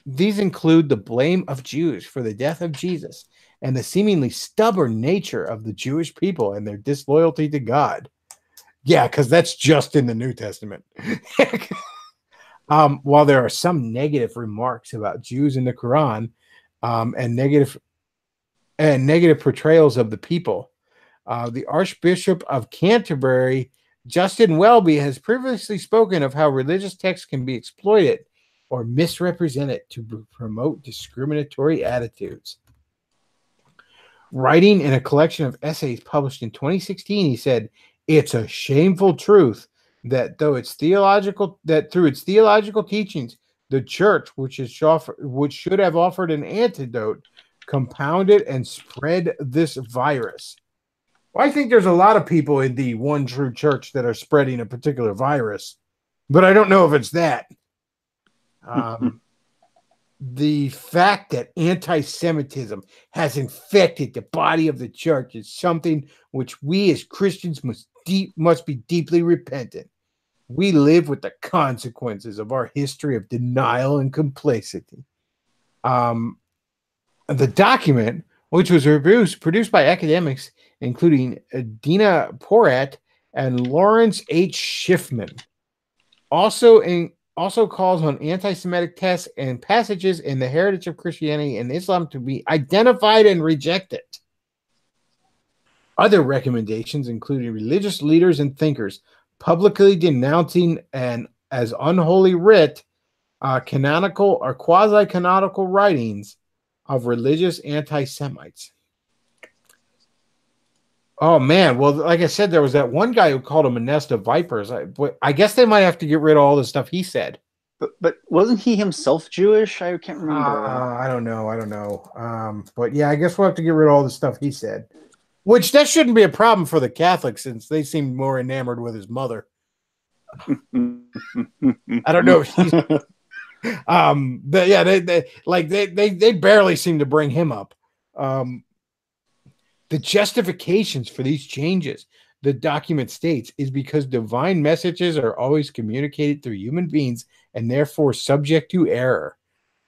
These include the blame of Jews for the death of Jesus and the seemingly stubborn nature of the Jewish people and their disloyalty to God. Yeah, because that's just in the New Testament. While there are some negative remarks about Jews in the Quran and negative portrayals of the people, the Archbishop of Canterbury, Justin Welby, has previously spoken of how religious texts can be exploited or misrepresented to promote discriminatory attitudes. Writing in a collection of essays published in 2016, he said, "It's a shameful truth that through its theological teachings, the church, which should have offered an antidote, compounded and spread this virus." Well, I think there's a lot of people in the one true church that are spreading a particular virus, but I don't know if it's that. The fact that anti-Semitism has infected the body of the church is something which we as Christians must be deeply repentant. We live with the consequences of our history of denial and complacency. The document, which was produced by academics, including Dina Porat and Lawrence H. Schiffman, also calls on anti-Semitic texts and passages in the heritage of Christianity and Islam to be identified and rejected. Other recommendations, including religious leaders and thinkers, publicly denouncing as unholy writ, canonical or quasi-canonical writings of religious anti-Semites. Oh, man. Well, like I said, there was that one guy who called him a nest of vipers. I guess they might have to get rid of all the stuff he said. But wasn't he himself Jewish? I can't remember. I don't know. But yeah, I guess we'll have to get rid of all the stuff he said. Which that shouldn't be a problem for the Catholics, since they seem more enamored with his mother. I don't know if she's but yeah, they barely seem to bring him up. The justifications for these changes, the document states, is because divine messages are always communicated through human beings and therefore subject to error.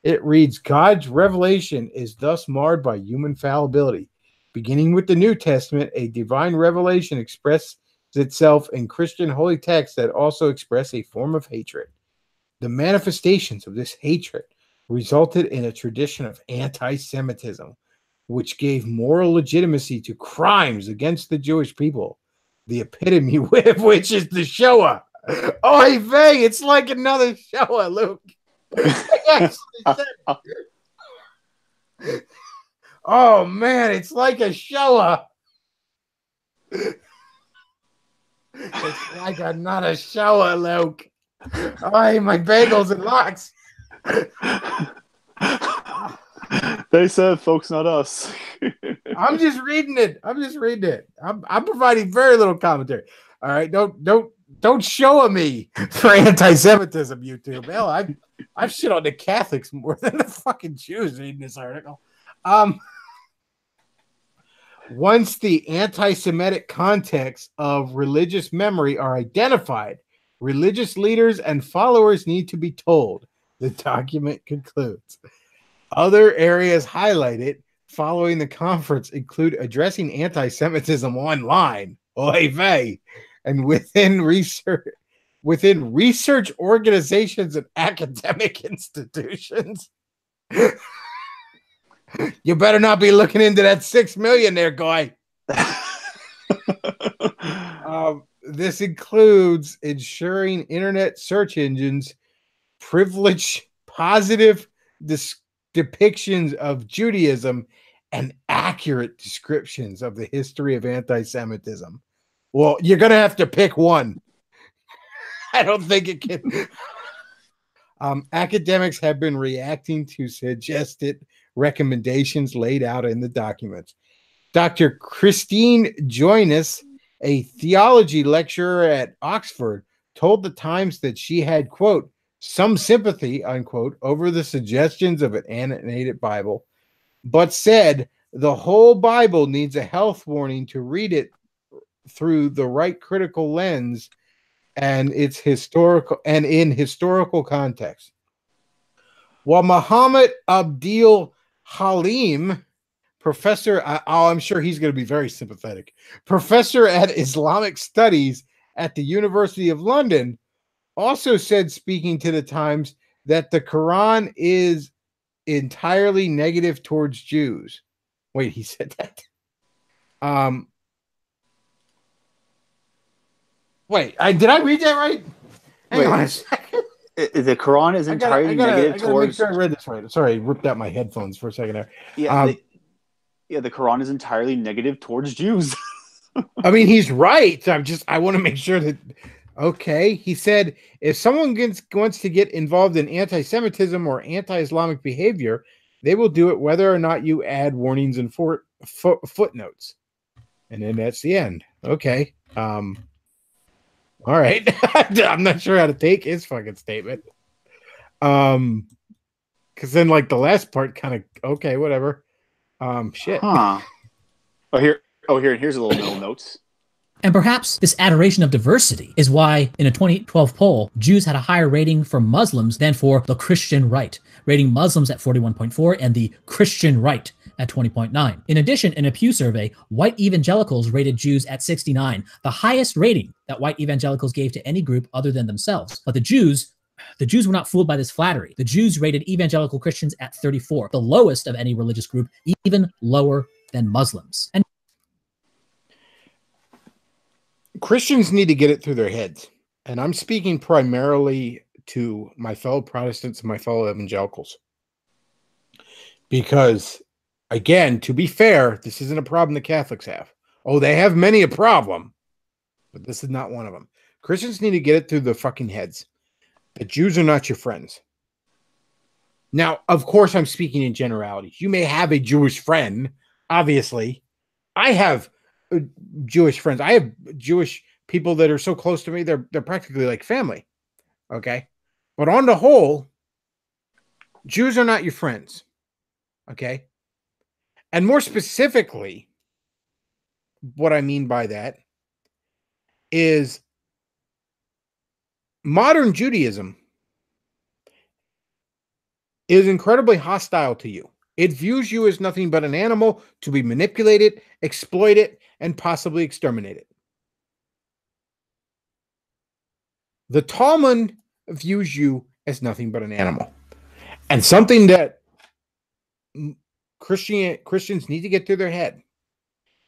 It reads, God's revelation is thus marred by human fallibility. Beginning with the New Testament, a divine revelation expresses itself in Christian holy texts that also express a form of hatred. The manifestations of this hatred resulted in a tradition of anti-Semitism, which gave moral legitimacy to crimes against the Jewish people, the epitome of which is the Shoah. Oy vey, it's like another Shoah, Luke. Oh, man, it's like a Shoah. It's like another Shoah, Luke. Oh, my bagels and lox. They said, folks, not us. I'm just reading it. I'm providing very little commentary. All right, don't show me for anti-Semitism, YouTube. Hell, I've shit on the Catholics more than the fucking Jews reading this article. Once the anti-Semitic context of religious memory are identified, religious leaders and followers need to be told. The document concludes. Other areas highlighted following the conference include addressing anti-Semitism online, oy vey, and within research organizations and academic institutions. You better not be looking into that 6 million there, guy. This includes ensuring internet search engines privilege positive depictions of Judaism and accurate descriptions of the history of anti-Semitism. Well, you're going to have to pick one. I don't think it can. Academics have been reacting to suggested recommendations laid out in the documents. Dr. Christine Joynes, a theology lecturer at Oxford, told the Times that she had, quote, some sympathy, unquote, over the suggestions of an annotated Bible, but said the whole Bible needs a health warning to read it through the right critical lens and in historical context. While Muhammad Abdil Halim, professor, I'm sure he's going to be very sympathetic, professor at Islamic Studies at the University of London, also said, speaking to the Times, that the Quran is entirely negative towards Jews. Wait, he said that? Wait, did I read that right? Hang on a second. The Quran is entirely negative towards. Make sure I read this right. Sorry, I ripped out my headphones for a second there. Yeah, the Quran is entirely negative towards Jews. I mean, he's right. I want to make sure that. Okay, he said, if someone wants to get involved in anti-Semitism or anti-Islamic behavior, they will do it whether or not you add warnings and footnotes. And then that's the end. Okay. All right. I'm not sure how to take his fucking statement. Because then, like, the last part kind of, okay, whatever. Shit. Huh. Here's a little notes. And perhaps this adoration of diversity is why, in a 2012 poll, Jews had a higher rating for Muslims than for the Christian right, rating Muslims at 41.4 and the Christian right at 20.9. In addition, in a Pew survey, white evangelicals rated Jews at 69, the highest rating that white evangelicals gave to any group other than themselves. But the Jews were not fooled by this flattery. The Jews rated evangelical Christians at 34, the lowest of any religious group, even lower than Muslims. And Christians need to get it through their heads. And I'm speaking primarily to my fellow Protestants and my fellow evangelicals. Because, again, to be fair, this isn't a problem the Catholics have. Oh, they have many a problem, but this is not one of them. Christians need to get it through their fucking heads. The Jews are not your friends. Now, of course, I'm speaking in generalities. You may have a Jewish friend, obviously. I have Jewish friends. I have Jewish people that are so close to me, they're practically like family. Okay? But on the whole, Jews are not your friends. Okay? And more specifically, what I mean by that is modern Judaism is incredibly hostile to you. It views you as nothing but an animal to be manipulated, exploited, and possibly exterminated. The Talmud views you as nothing but an animal. And something that Christians need to get through their head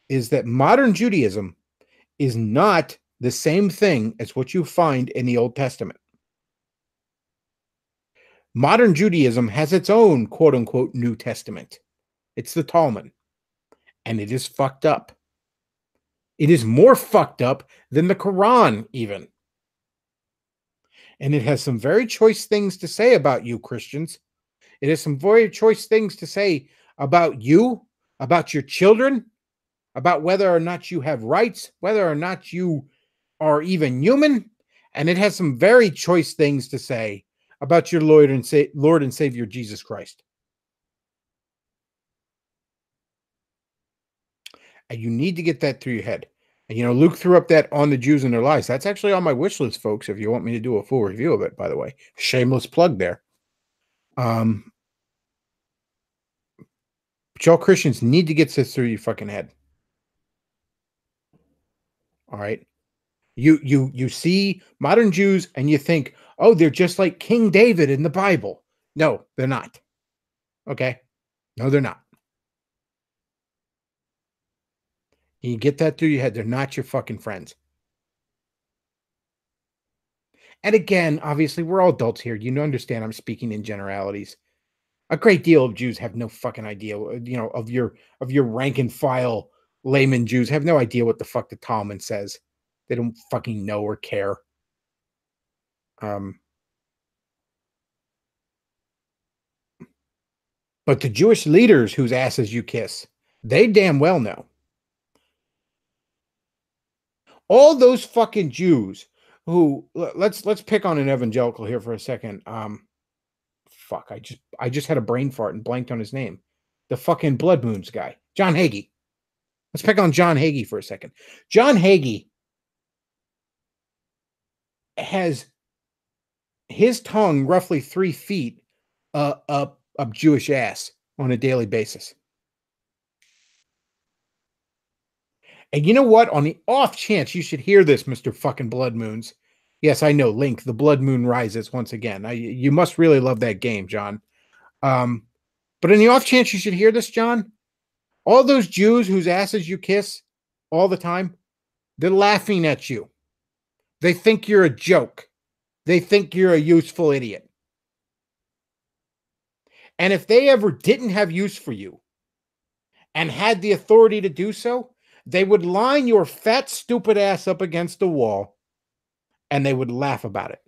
is that modern Judaism is not the same thing as what you find in the Old Testament. Modern Judaism has its own quote-unquote New Testament. It's the Talmud. And it is fucked up. It is more fucked up than the Quran, even. And it has some very choice things to say about you, Christians. It has some very choice things to say about you, about your children, about whether or not you have rights, whether or not you are even human. And it has some very choice things to say about your Lord and Savior, Jesus Christ. And you need to get that through your head. And, you know, Luke threw up that On the Jews and Their Lies. That's actually on my wish list, folks, if you want me to do a full review of it, by the way. Shameless plug there. But y'all Christians need to get this through your fucking head. All right? You see modern Jews and you think, oh, they're just like King David in the Bible. No, they're not. Okay? No, they're not. You get that through your head. They're not your fucking friends. And again, obviously, we're all adults here. You understand I'm speaking in generalities. A great deal of Jews have no fucking idea, you know, of your rank and file layman Jews have no idea what the fuck the Talmud says. They don't fucking know or care. But the Jewish leaders whose asses you kiss, they damn well know. All those fucking Jews who let's pick on an evangelical here for a second. Fuck, I just had a brain fart and blanked on his name. The fucking Blood Moons guy, John Hagee. Let's pick on John Hagee for a second. John Hagee has his tongue roughly 3 feet up Jewish ass on a daily basis. And you know what? On the off chance you should hear this, Mr. fucking Blood Moons. Yes, I know, Link, the Blood Moon rises once again. You must really love that game, John. But in the off chance you should hear this, John, all those Jews whose asses you kiss all the time, they're laughing at you. They think you're a joke. They think you're a useful idiot. And if they ever didn't have use for you and had the authority to do so, they would line your fat, stupid ass up against the wall and they would laugh about it.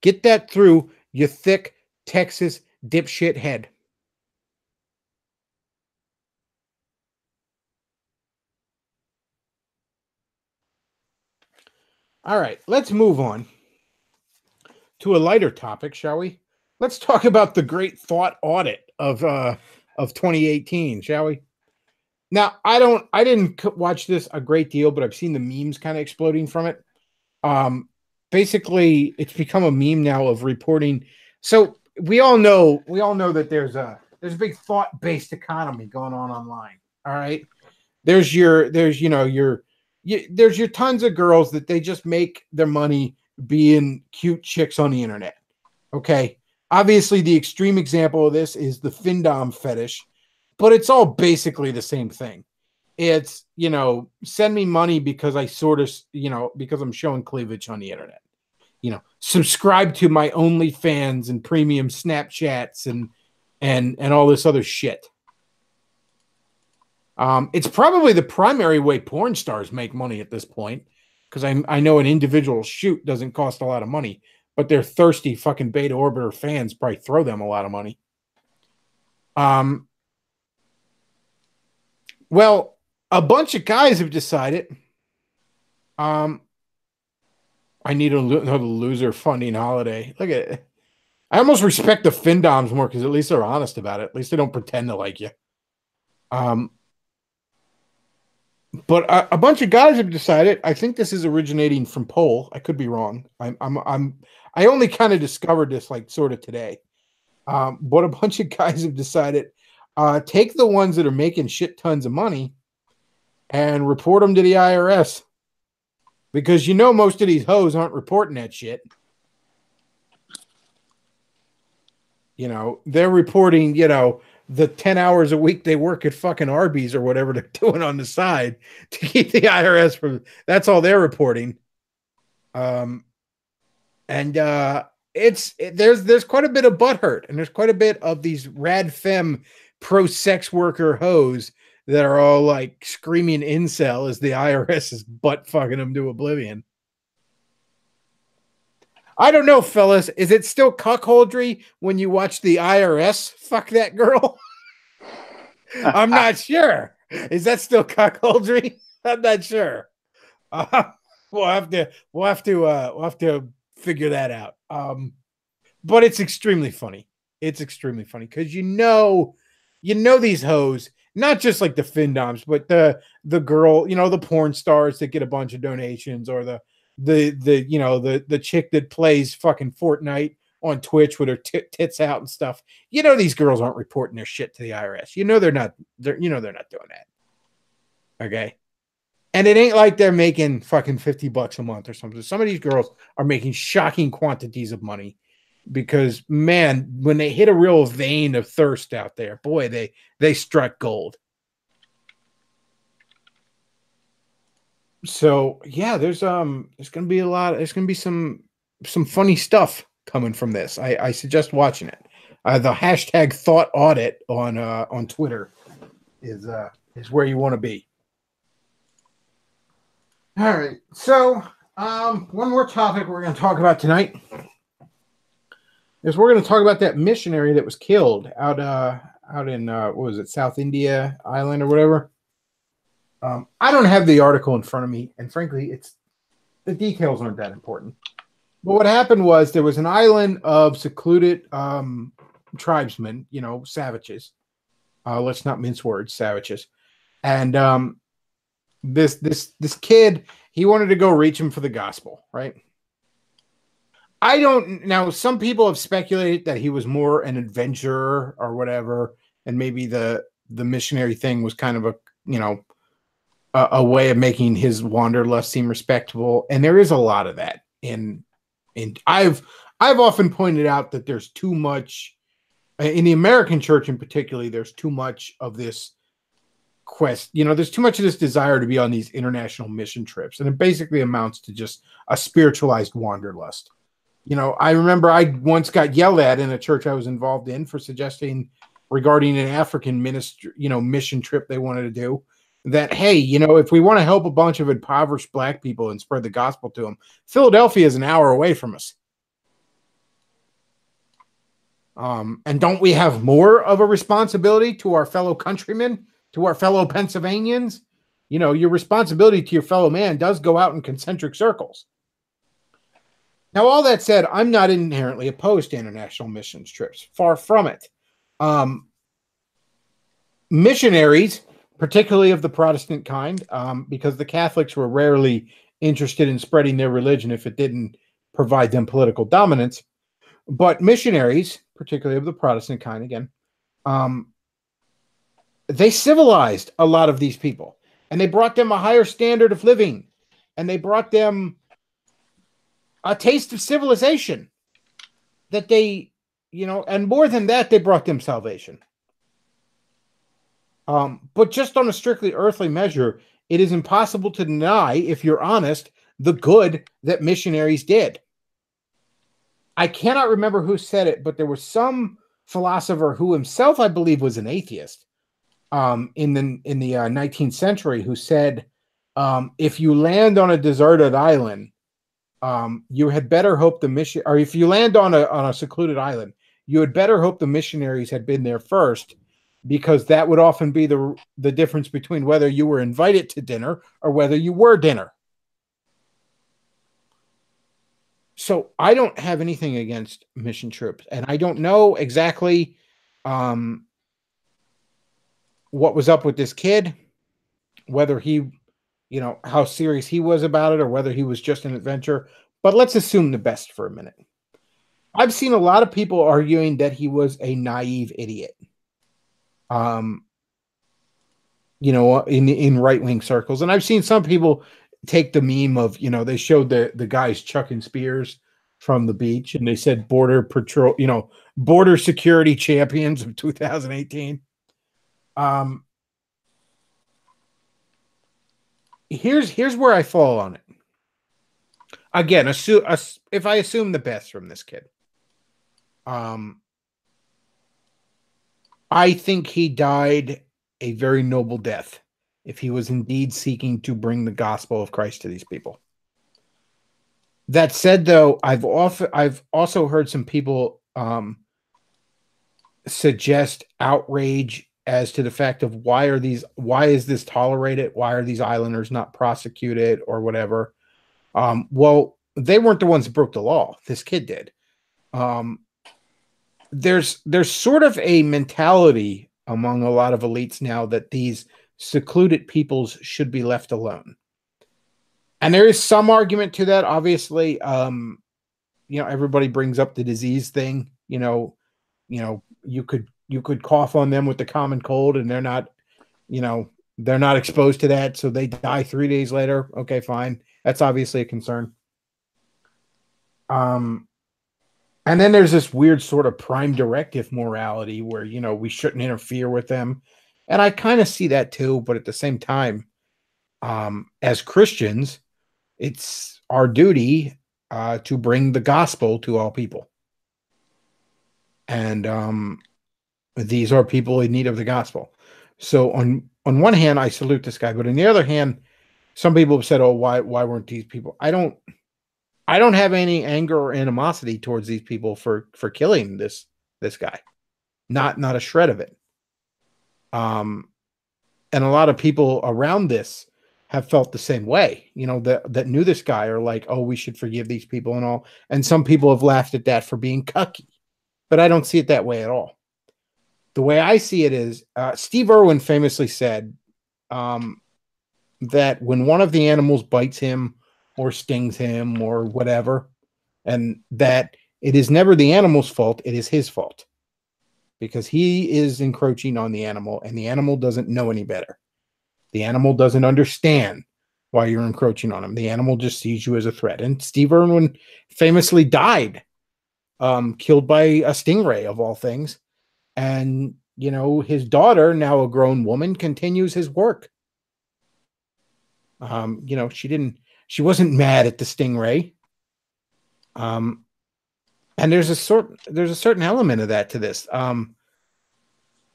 Get that through your thick Texas dipshit head. All right, let's move on to a lighter topic, shall we? Let's talk about the great thought audit of 2018, shall we? Now, I didn't watch this a great deal, but I've seen the memes kind of exploding from it. Basically, it's become a meme now of reporting. So we all know that there's a big thought-based economy going on online. All right, there's your tons of girls that they just make their money being cute chicks on the internet. Okay, obviously the extreme example of this is the findom fetish, but it's all basically the same thing. It's, send me money because I sort of, because I'm showing cleavage on the internet. Subscribe to my OnlyFans and premium Snapchats and all this other shit. It's probably the primary way porn stars make money at this point, because I know an individual shoot doesn't cost a lot of money, but their thirsty fucking beta orbiter fans probably throw them a lot of money. Well, a bunch of guys have decided, I need another loser funding holiday. Look at it. I almost respect the Findoms more because at least they're honest about it. At least they don't pretend to like you. But a bunch of guys have decided. I think this is originating from Pole. I could be wrong. I only kind of discovered this like sort of today. But a bunch of guys have decided, take the ones that are making shit tons of money and report them to the IRS, because most of these hoes aren't reporting that shit. They're reporting, the 10 hours a week they work at fucking Arby's or whatever they're doing on the side to keep the IRS from. That's all they're reporting. There's quite a bit of butthurt, and there's quite a bit of these rad femme pro sex worker hoes that are all like screaming incel as the IRS is butt fucking them to oblivion. I don't know, fellas. Is it still cuckoldry when you watch the IRS fuck that girl? I'm not sure. Is that still cuckoldry? I'm not sure. We'll have to figure that out. But it's extremely funny. It's extremely funny because these hoes, not just like the Findoms, but the girl, the porn stars that get a bunch of donations, or the chick that plays fucking Fortnite on Twitch with her tits out and stuff. These girls aren't reporting their shit to the IRS. They're not doing that. Okay. And it ain't like they're making fucking $50 a month or something. Some of these girls are making shocking quantities of money because, man, when they hit a real vein of thirst out there, boy, they struck gold. So yeah, there's gonna be some funny stuff coming from this. I suggest watching it. The hashtag thought audit on Twitter is where you want to be. All right. So one more topic we're going to talk about tonight is we're going to talk about that missionary that was killed out in what was it, South India Island or whatever. I don't have the article in front of me, and frankly, the details aren't that important. But what happened was there was an island of secluded tribesmen, savages. Let's not mince words, savages. And this kid, he wanted to go reach him for the gospel, right? Now, some people have speculated that he was more an adventurer or whatever, and maybe the missionary thing was kind of a way of making his wanderlust seem respectable, and there is a lot of that. And I've often pointed out that there's too much in the American church, in particular. There's too much of this quest. There's too much of this desire to be on these international mission trips, and it basically amounts to just a spiritualized wanderlust. I remember I once got yelled at in a church I was involved in for suggesting regarding an African ministry, mission trip they wanted to do. That, hey, if we want to help a bunch of impoverished black people and spread the gospel to them, Philadelphia is an hour away from us. And don't we have more of a responsibility to our fellow countrymen, to our fellow Pennsylvanians? Your responsibility to your fellow man does go out in concentric circles. Now, all that said, I'm not inherently opposed to international missions trips. Far from it. Missionaries, particularly of the Protestant kind, because the Catholics were rarely interested in spreading their religion if it didn't provide them political dominance. But missionaries, particularly of the Protestant kind, again, they civilized a lot of these people, and they brought them a higher standard of living, and they brought them a taste of civilization that they, and more than that, they brought them salvation. But just on a strictly earthly measure, it is impossible to deny, if you're honest, the good that missionaries did. I cannot remember who said it, but there was some philosopher who himself, I believe, was an atheist in the 19th century, who said, if you land on a deserted island, you had better hope the mission, or if you land on a secluded island, you had better hope the missionaries had been there first, because that would often be the difference between whether you were invited to dinner or whether you were dinner. So I don't have anything against mission trips, and I don't know exactly what was up with this kid, whether he, how serious he was about it, or whether he was just an adventure. But let's assume the best for a minute. I've seen a lot of people arguing that he was a naive idiot. In right-wing circles. And I've seen some people take the meme of, they showed the guys chucking spears from the beach, and they said border patrol, border security champions of 2018. Here's where I fall on it. Again, if I assume the best from this kid, I think he died a very noble death if he was indeed seeking to bring the gospel of Christ to these people. That said, though, I've also heard some people suggest outrage as to the fact of why is this tolerated? Why are these islanders not prosecuted or whatever? Well, they weren't the ones that broke the law. This kid did. There's sort of a mentality among a lot of elites now that these secluded peoples should be left alone. And there is some argument to that. Obviously, everybody brings up the disease thing. You could cough on them with the common cold and they're not exposed to that, so they die 3 days later. Okay, fine. That's obviously a concern. And then there's this weird sort of prime directive morality where, we shouldn't interfere with them. And I kind of see that too. But at the same time, as Christians, it's our duty to bring the gospel to all people. And these are people in need of the gospel. So on one hand, I salute this guy. But on the other hand, some people have said, oh, why weren't these people? I don't have any anger or animosity towards these people for killing this guy. Not a shred of it. And a lot of people around this have felt the same way, that knew this guy are like, oh, we should forgive these people and all. And some people have laughed at that for being cucky, but I don't see it that way at all. The way I see it is, Steve Irwin famously said that when one of the animals bites him or stings him or whatever, and that it is never the animal's fault, it is his fault, because he is encroaching on the animal, and the animal doesn't know any better. The animal doesn't understand why you're encroaching on him. The animal just sees you as a threat. And Steve Irwin famously died, killed by a stingray of all things. And, his daughter, now a grown woman, continues his work. She wasn't mad at the stingray. And there's a certain element of that to this.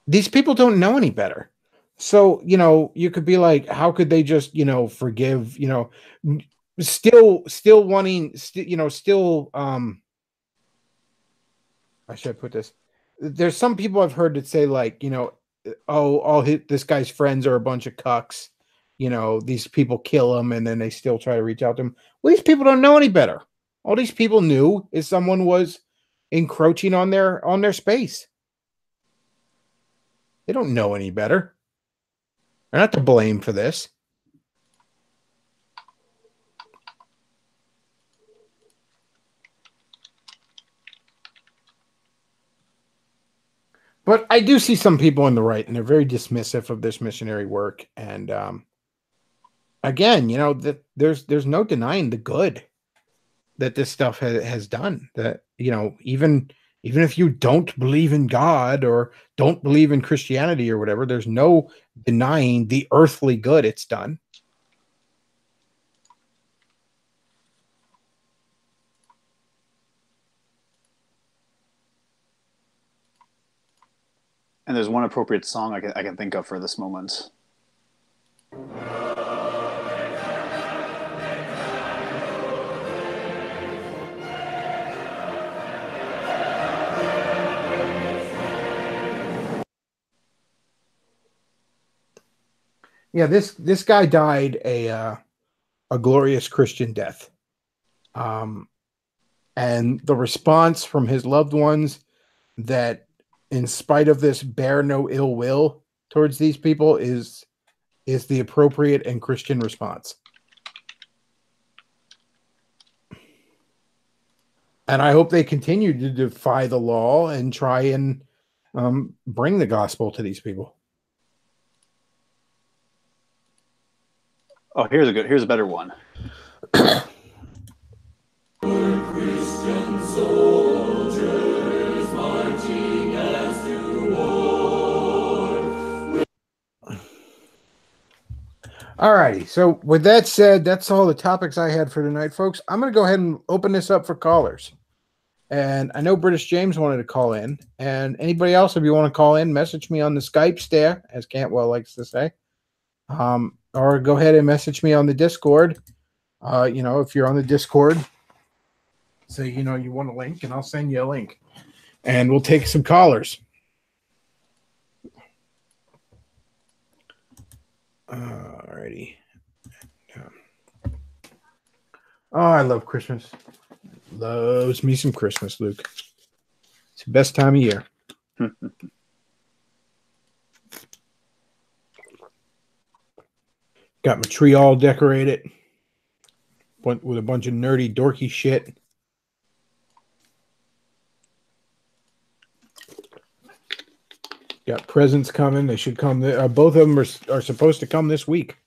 These people don't know any better. So, you could be like, how could they just, forgive, still wanting, I should put this. There's some people I've heard that say like, this guy's friends are a bunch of cucks. These people kill him and then they still try to reach out to him. Well, these people don't know any better. All these people knew is someone was encroaching on their space. They don't know any better. They're not to blame for this. But I do see some people on the right, and they're very dismissive of this missionary work. And again, that there's no denying the good that this stuff has done. That even even if you don't believe in God or don't believe in Christianity or whatever, there's no denying the earthly good it's done. And there's one appropriate song I can think of for this moment. Yeah, this guy died a glorious Christian death. And the response from his loved ones that, in spite of this, bear no ill will towards these people is the appropriate and Christian response. And I hope they continue to defy the law and try and bring the gospel to these people. Oh, here's a better one. Christian soldiers marching as to war. Alrighty, so with that said, that's all the topics I had for tonight, folks. I'm going to go ahead and open this up for callers. And I know British James wanted to call in. And anybody else, if you want to call in, message me on the Skype stare, as Cantwell likes to say. Or go ahead and message me on the Discord. If you're on the Discord, say, you want a link, and I'll send you a link. And we'll take some callers. Alrighty. Oh, I love Christmas. Loves me some Christmas, Luke. It's the best time of year. Got my tree all decorated with a bunch of nerdy, dorky shit. Got presents coming. They should come. Both of them are supposed to come this week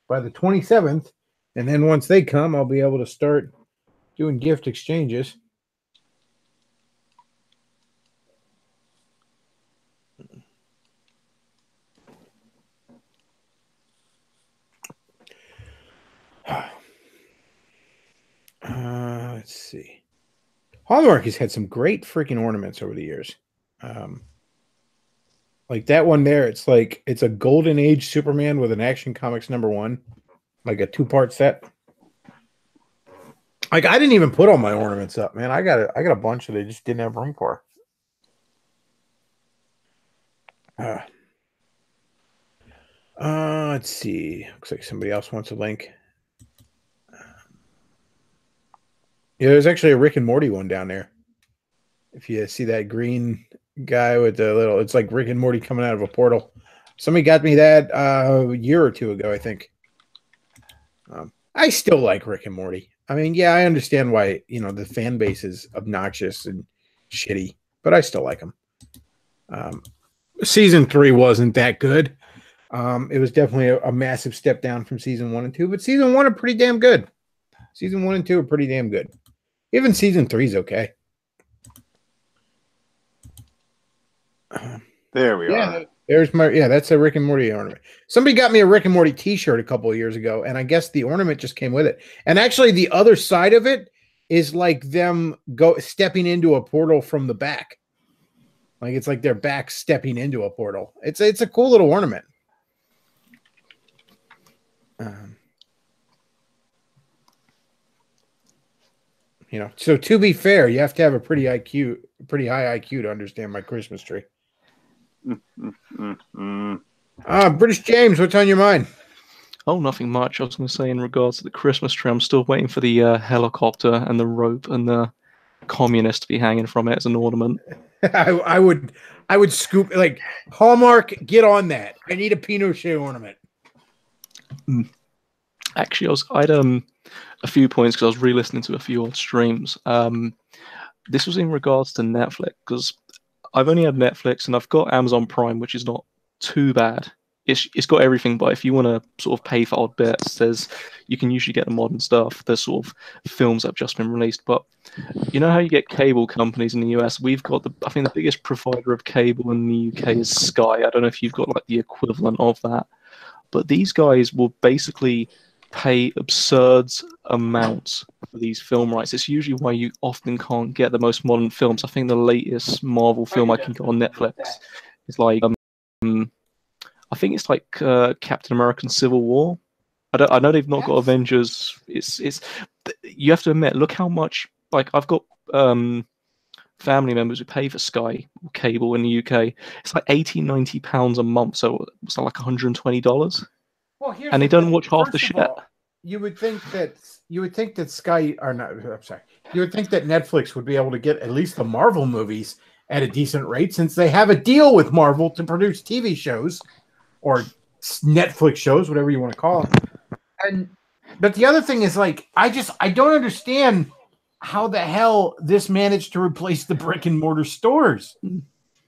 by the 27th. And then once they come, I'll be able to start doing gift exchanges. Let's see. Hallmark has had some great freaking ornaments over the years. Like that one there, it's a Golden Age Superman with an Action Comics #1, like a 2-part set. Like I didn't even put all my ornaments up, man. I got a bunch that they just didn't have room for. Let's see. Looks like somebody else wants a link. Yeah, there's actually a Rick and Morty one down there. If you see that green guy with the little, it's like Rick and Morty coming out of a portal. Somebody got me that a year or two ago, I think. I still like Rick and Morty. I mean, yeah, I understand why, the fan base is obnoxious and shitty, but I still like them. Season 3 wasn't that good. It was definitely a massive step down from season 1 and 2, but season 1 are pretty damn good. Season 1 and 2 are pretty damn good. Even season 3 is okay. There we are. That's a Rick and Morty ornament. Somebody got me a Rick and Morty t-shirt a couple of years ago, and I guess the ornament just came with it. And actually the other side of it is like them stepping into a portal from the back. Like it's like their back stepping into a portal. It's a cool little ornament. So to be fair, you have to have a pretty high IQ to understand my Christmas tree. British James, what's on your mind? Oh, nothing much. I was going to say in regards to the Christmas tree, I'm still waiting for the helicopter and the rope and the communist to be hanging from it as an ornament. I would scoop, like, Hallmark, get on that. I need a Pinochet ornament. Actually, I had a few points because I was re-listening to a few old streams. This was in regards to Netflix, because I've only had Netflix and I've got Amazon Prime, which is not too bad. it's got everything. But if you want to sort of pay for odd bits, you can usually get the modern stuff. There's sort of films that have just been released. But you know how you get cable companies in the US? We've got I think the biggest provider of cable in the UK is Sky. I don't know if you've got like the equivalent of that. But these guys will basically pay absurd amounts for these film rights. It's usually why you often can't get the most modern films. I think the latest Marvel film I can get on Netflix is like, I think it's like Captain America: Civil War. I know they've not got Avengers. It's you have to admit, look how much, like, I've got family members who pay for Sky cable in the UK. It's like £80-90 a month, so it's like $120. Well, and they don't watch half the shit. You would think that Sky, or not, I'm sorry, you would think that Netflix would be able to get at least the Marvel movies at a decent rate, since they have a deal with Marvel to produce TV shows or Netflix shows, whatever you want to call them. But the other thing is, like, I don't understand how the hell this managed to replace the brick and mortar stores.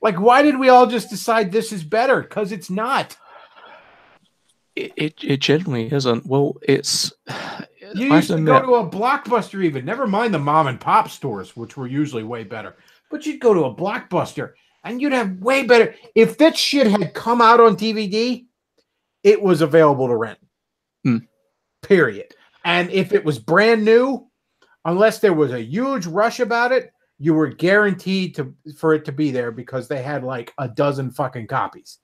Like, why did we all just decide this is better? Because it's not. It generally isn't. Well, it's... You used to go to a Blockbuster even. Never mind the mom and pop stores, which were usually way better. But you'd go to a Blockbuster, and you'd have way better... If that shit had come out on DVD, it was available to rent. Period. And if it was brand new, unless there was a huge rush about it, you were guaranteed for it to be there because they had like a dozen fucking copies.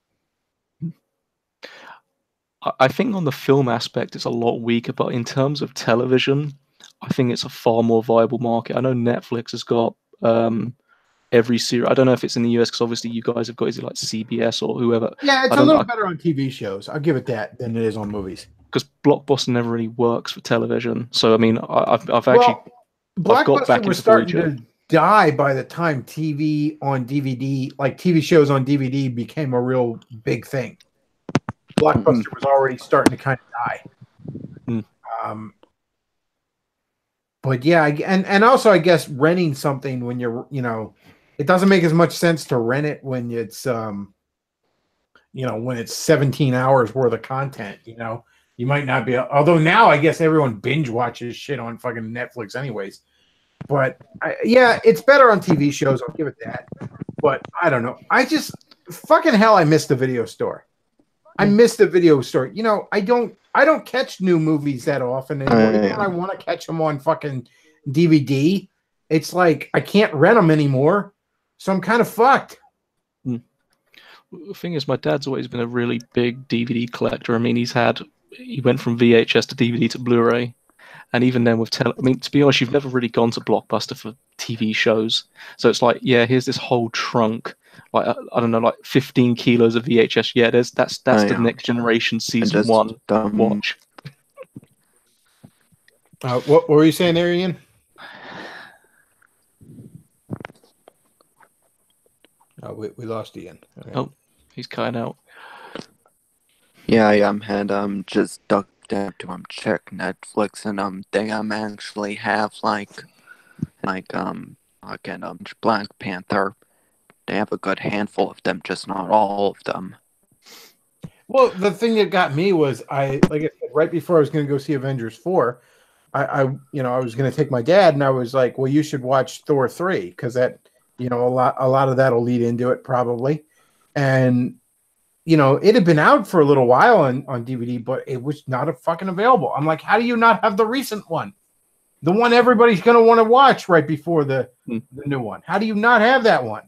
I think on the film aspect, it's a lot weaker, but in terms of television, I think it's a far more viable market. I know Netflix has got every series. I don't know if it's in the US because obviously you guys have got, is it like CBS or whoever? Yeah, it's a little better on TV shows. I'll give it that than it is on movies. Because Blockbuster never really works for television. So I mean, I've actually Blockbuster was starting to die by the time TV on DVD, like TV shows on DVD, became a real big thing. Blockbuster was already starting to kind of die. But yeah, and also I guess renting something when you're, it doesn't make as much sense to rent it when it's, when it's 17 hours worth of content, You might not be, although now I guess everyone binge watches shit on fucking Netflix anyways. But yeah, it's better on TV shows. I'll give it that. But I don't know. I just fucking hell, I miss the video store. I miss the video store. I don't catch new movies that often anymore. Even when I want to catch them on fucking DVD, it's like I can't rent them anymore. So I'm kind of fucked. The thing is, my dad's always been a really big DVD collector. I mean, he went from VHS to DVD to Blu-ray, and even then with to be honest, you've never really gone to Blockbuster for TV shows. So it's like, yeah, here's this whole trunk, like I don't know, like 15 kilos of VHS. Yeah, that's the Next Generation season 1 watch. What were you saying there, Ian? Oh, we lost Ian. Okay. Oh, he's cutting out. Yeah, and just ducked down to check Netflix, and they actually have again Black Panther. They have a good handful of them, just not all of them. Well, the thing that got me was I said, right before I was going to go see Avengers 4, I was going to take my dad, and I was like, well, you should watch Thor 3 because that, a lot of that'll lead into it probably, and. It had been out for a little while on DVD, but it was not fucking available. I'm like, how do you not have the recent one? The one everybody's going to want to watch right before the new one. How do you not have that one?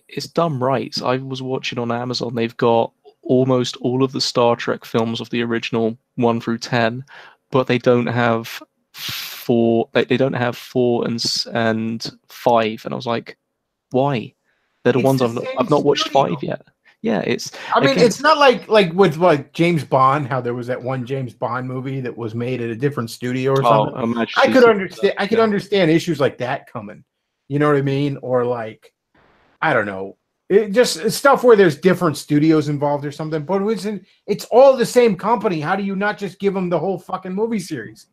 It's done right. I was watching on Amazon. They've got almost all of the Star Trek films of the original 1 through 10, but they don't have 4. They don't have 4 and 5. And I was like, why? They're the ones I've not watched 5 yet. Yeah, it's not like with James Bond, how there was that one James Bond movie that was made at a different studio or something. I could understand issues like that coming. You know what I mean? Or like, I don't know, just stuff where there's different studios involved or something. But it's all the same company. How do you not just give them the whole fucking movie series?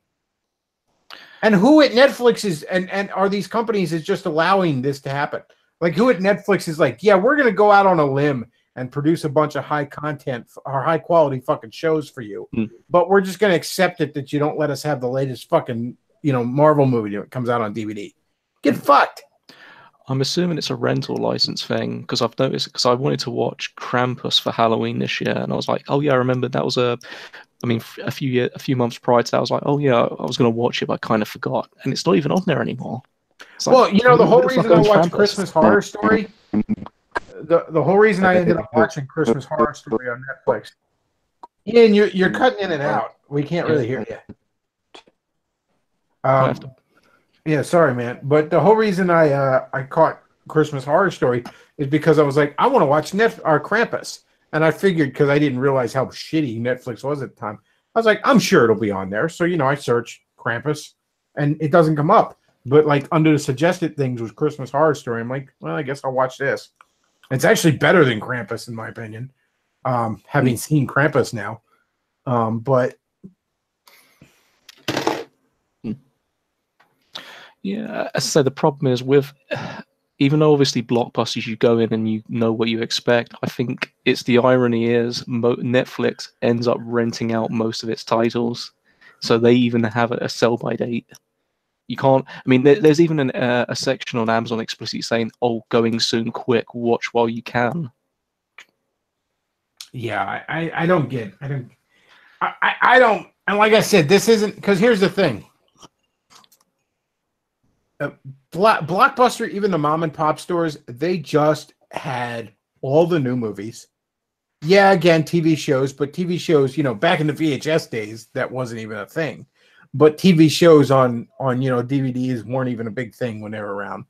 And who at Netflix is and are these companies is just allowing this to happen? Like, who at Netflix is like, yeah, we're gonna go out on a limb and produce a bunch of high content or high quality fucking shows for you. But we're just going to accept it that you don't let us have the latest fucking, Marvel movie that comes out on DVD. Get fucked. I'm assuming it's a rental license thing because I've noticed because I wanted to watch Krampus for Halloween this year, and I was like, oh yeah, I remember that was a few months prior to that, I was like, oh yeah, I was going to watch it, but I kind of forgot, and it's not even on there anymore. Like, well, the whole reason I watched Christmas Horror Story, the whole reason I ended up watching Christmas Horror Story on Netflix. Ian, you're cutting in and out. We can't really hear you. Yeah, sorry, man. But the whole reason I caught Christmas Horror Story is because I was like, I want to watch Krampus. And I figured, because I didn't realize how shitty Netflix was at the time, I was like, I'm sure it'll be on there. So, I search Krampus, and it doesn't come up. But, like, under the suggested things was Christmas Horror Story. I'm like, well, I guess I'll watch this. It's actually better than Krampus, in my opinion, having seen Krampus now. But... Yeah, as I say, the problem is with, even though obviously blockbusters, you go in and you know what you expect, I think it's the irony is Netflix ends up renting out most of its titles, so they even have a sell-by date. You can't, there's even a section on Amazon explicitly saying, oh, going soon, quick, watch while you can. Yeah, I don't get, I don't, and like I said, this isn't, because here's the thing. Blockbuster, even the mom and pop stores, they just had all the new movies. Yeah, again, TV shows, but TV shows, back in the VHS days, that wasn't even a thing. But TV shows on DVDs weren't even a big thing when they were around.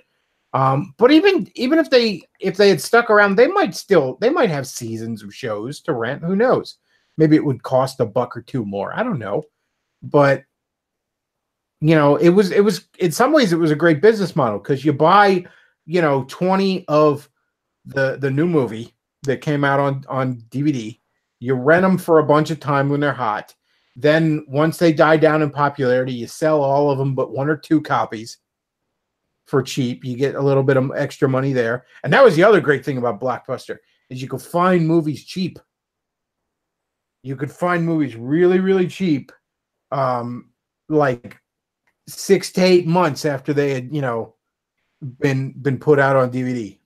But even if they had stuck around, they might have seasons of shows to rent. Who knows? Maybe it would cost $1 or $2 more. I don't know, but. It was in some ways it was a great business model because you buy, 20 of the new movie that came out on DVD. You rent them for a bunch of time when they're hot. Then once they die down in popularity, you sell all of them but 1 or 2 copies for cheap. You get a little bit of extra money there. And that was the other great thing about Blockbuster is you could find movies cheap. You could find movies really, really cheap. Like 6 to 8 months after they had, been put out on DVD.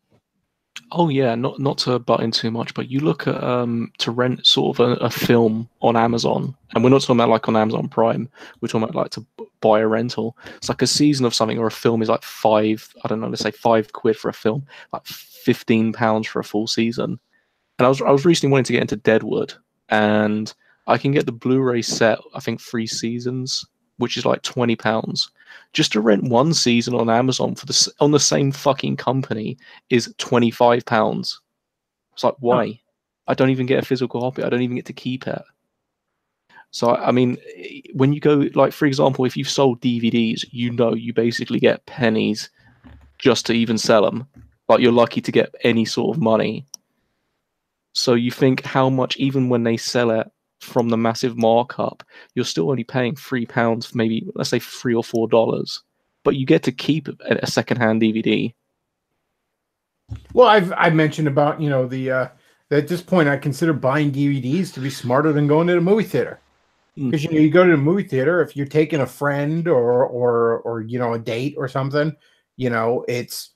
Oh yeah, not to butt in too much, but you look at to rent sort of a film on Amazon, and we're not talking about like on Amazon Prime. We're talking about like to buy a rental. It's like a season of something, or a film is like let's say £5 for a film, like £15 for a full season. And I was recently wanting to get into Deadwood, and I can get the Blu-ray set, I think 3 seasons, which is like £20. Just to rent 1 season on Amazon on the same fucking company is £25. It's like, why? Oh. I don't even get a physical copy. I don't even get to keep it. So when you go, like, for example, if you've sold DVDs, you basically get pennies just to even sell them. Like, you're lucky to get any sort of money. So you think how much, even when they sell it from the massive markup, you're still only paying £3, maybe let's say $3 or $4, but you get to keep a secondhand DVD. Well, I've mentioned about at this point I consider buying DVDs to be smarter than going to the movie theater because you go to the movie theater if you're taking a friend or a date or something, it's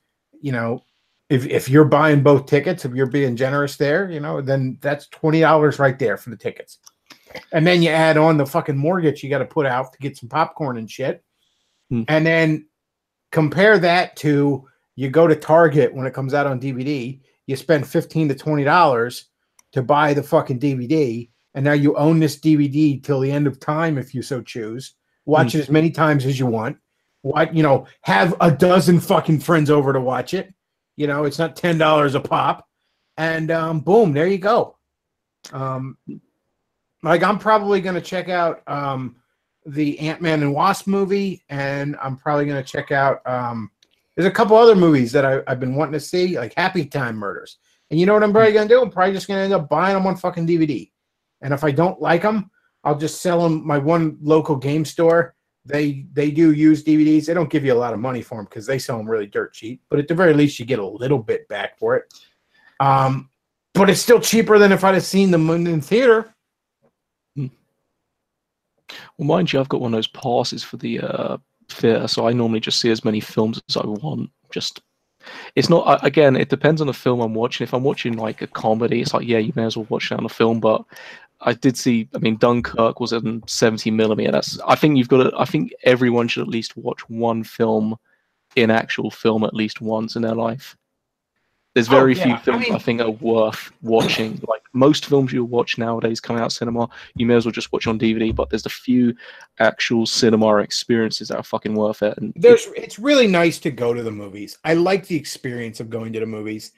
if you're buying both tickets, if you're being generous there, then that's $20 right there for the tickets. And then you add on the fucking mortgage you got to put out to get some popcorn and shit. And then compare that to you go to Target when it comes out on DVD, you spend $15 to $20 to buy the fucking DVD. And now you own this DVD till the end of time if you so choose. Watch it as many times as you want. Have a dozen fucking friends over to watch it. It's not $10 a pop. And boom, there you go. Like I'm probably going to check out the Ant-Man and Wasp movie, and I'm probably going to check out there's a couple other movies that I've been wanting to see, like Happy Time Murders. And you know what I'm probably going to do? I'm probably just going to end up buying them on fucking DVD. And if I don't like them, I'll just sell them. My one local game store, they do use DVDs. They don't give you a lot of money for them because they sell them really dirt cheap. But at the very least, you get a little bit back for it. but it's still cheaper than if I'd have seen them in theater. Well, mind you, I've got one of those passes for the theater, so I normally just see as many films as I want. Just it's not again. It depends on the film I'm watching. If I'm watching like a comedy, it's like yeah, you may as well watch it on a film. But I did see. I mean, Dunkirk was in 70mm. I think you've got to. I think everyone should at least watch one film in actual film at least once in their life. There's very few films I think are worth watching. Like most films you'll watch nowadays coming out cinema, you may as well just watch on DVD. But there's a few actual cinema experiences that are fucking worth it. And it's really nice to go to the movies. I like the experience of going to the movies.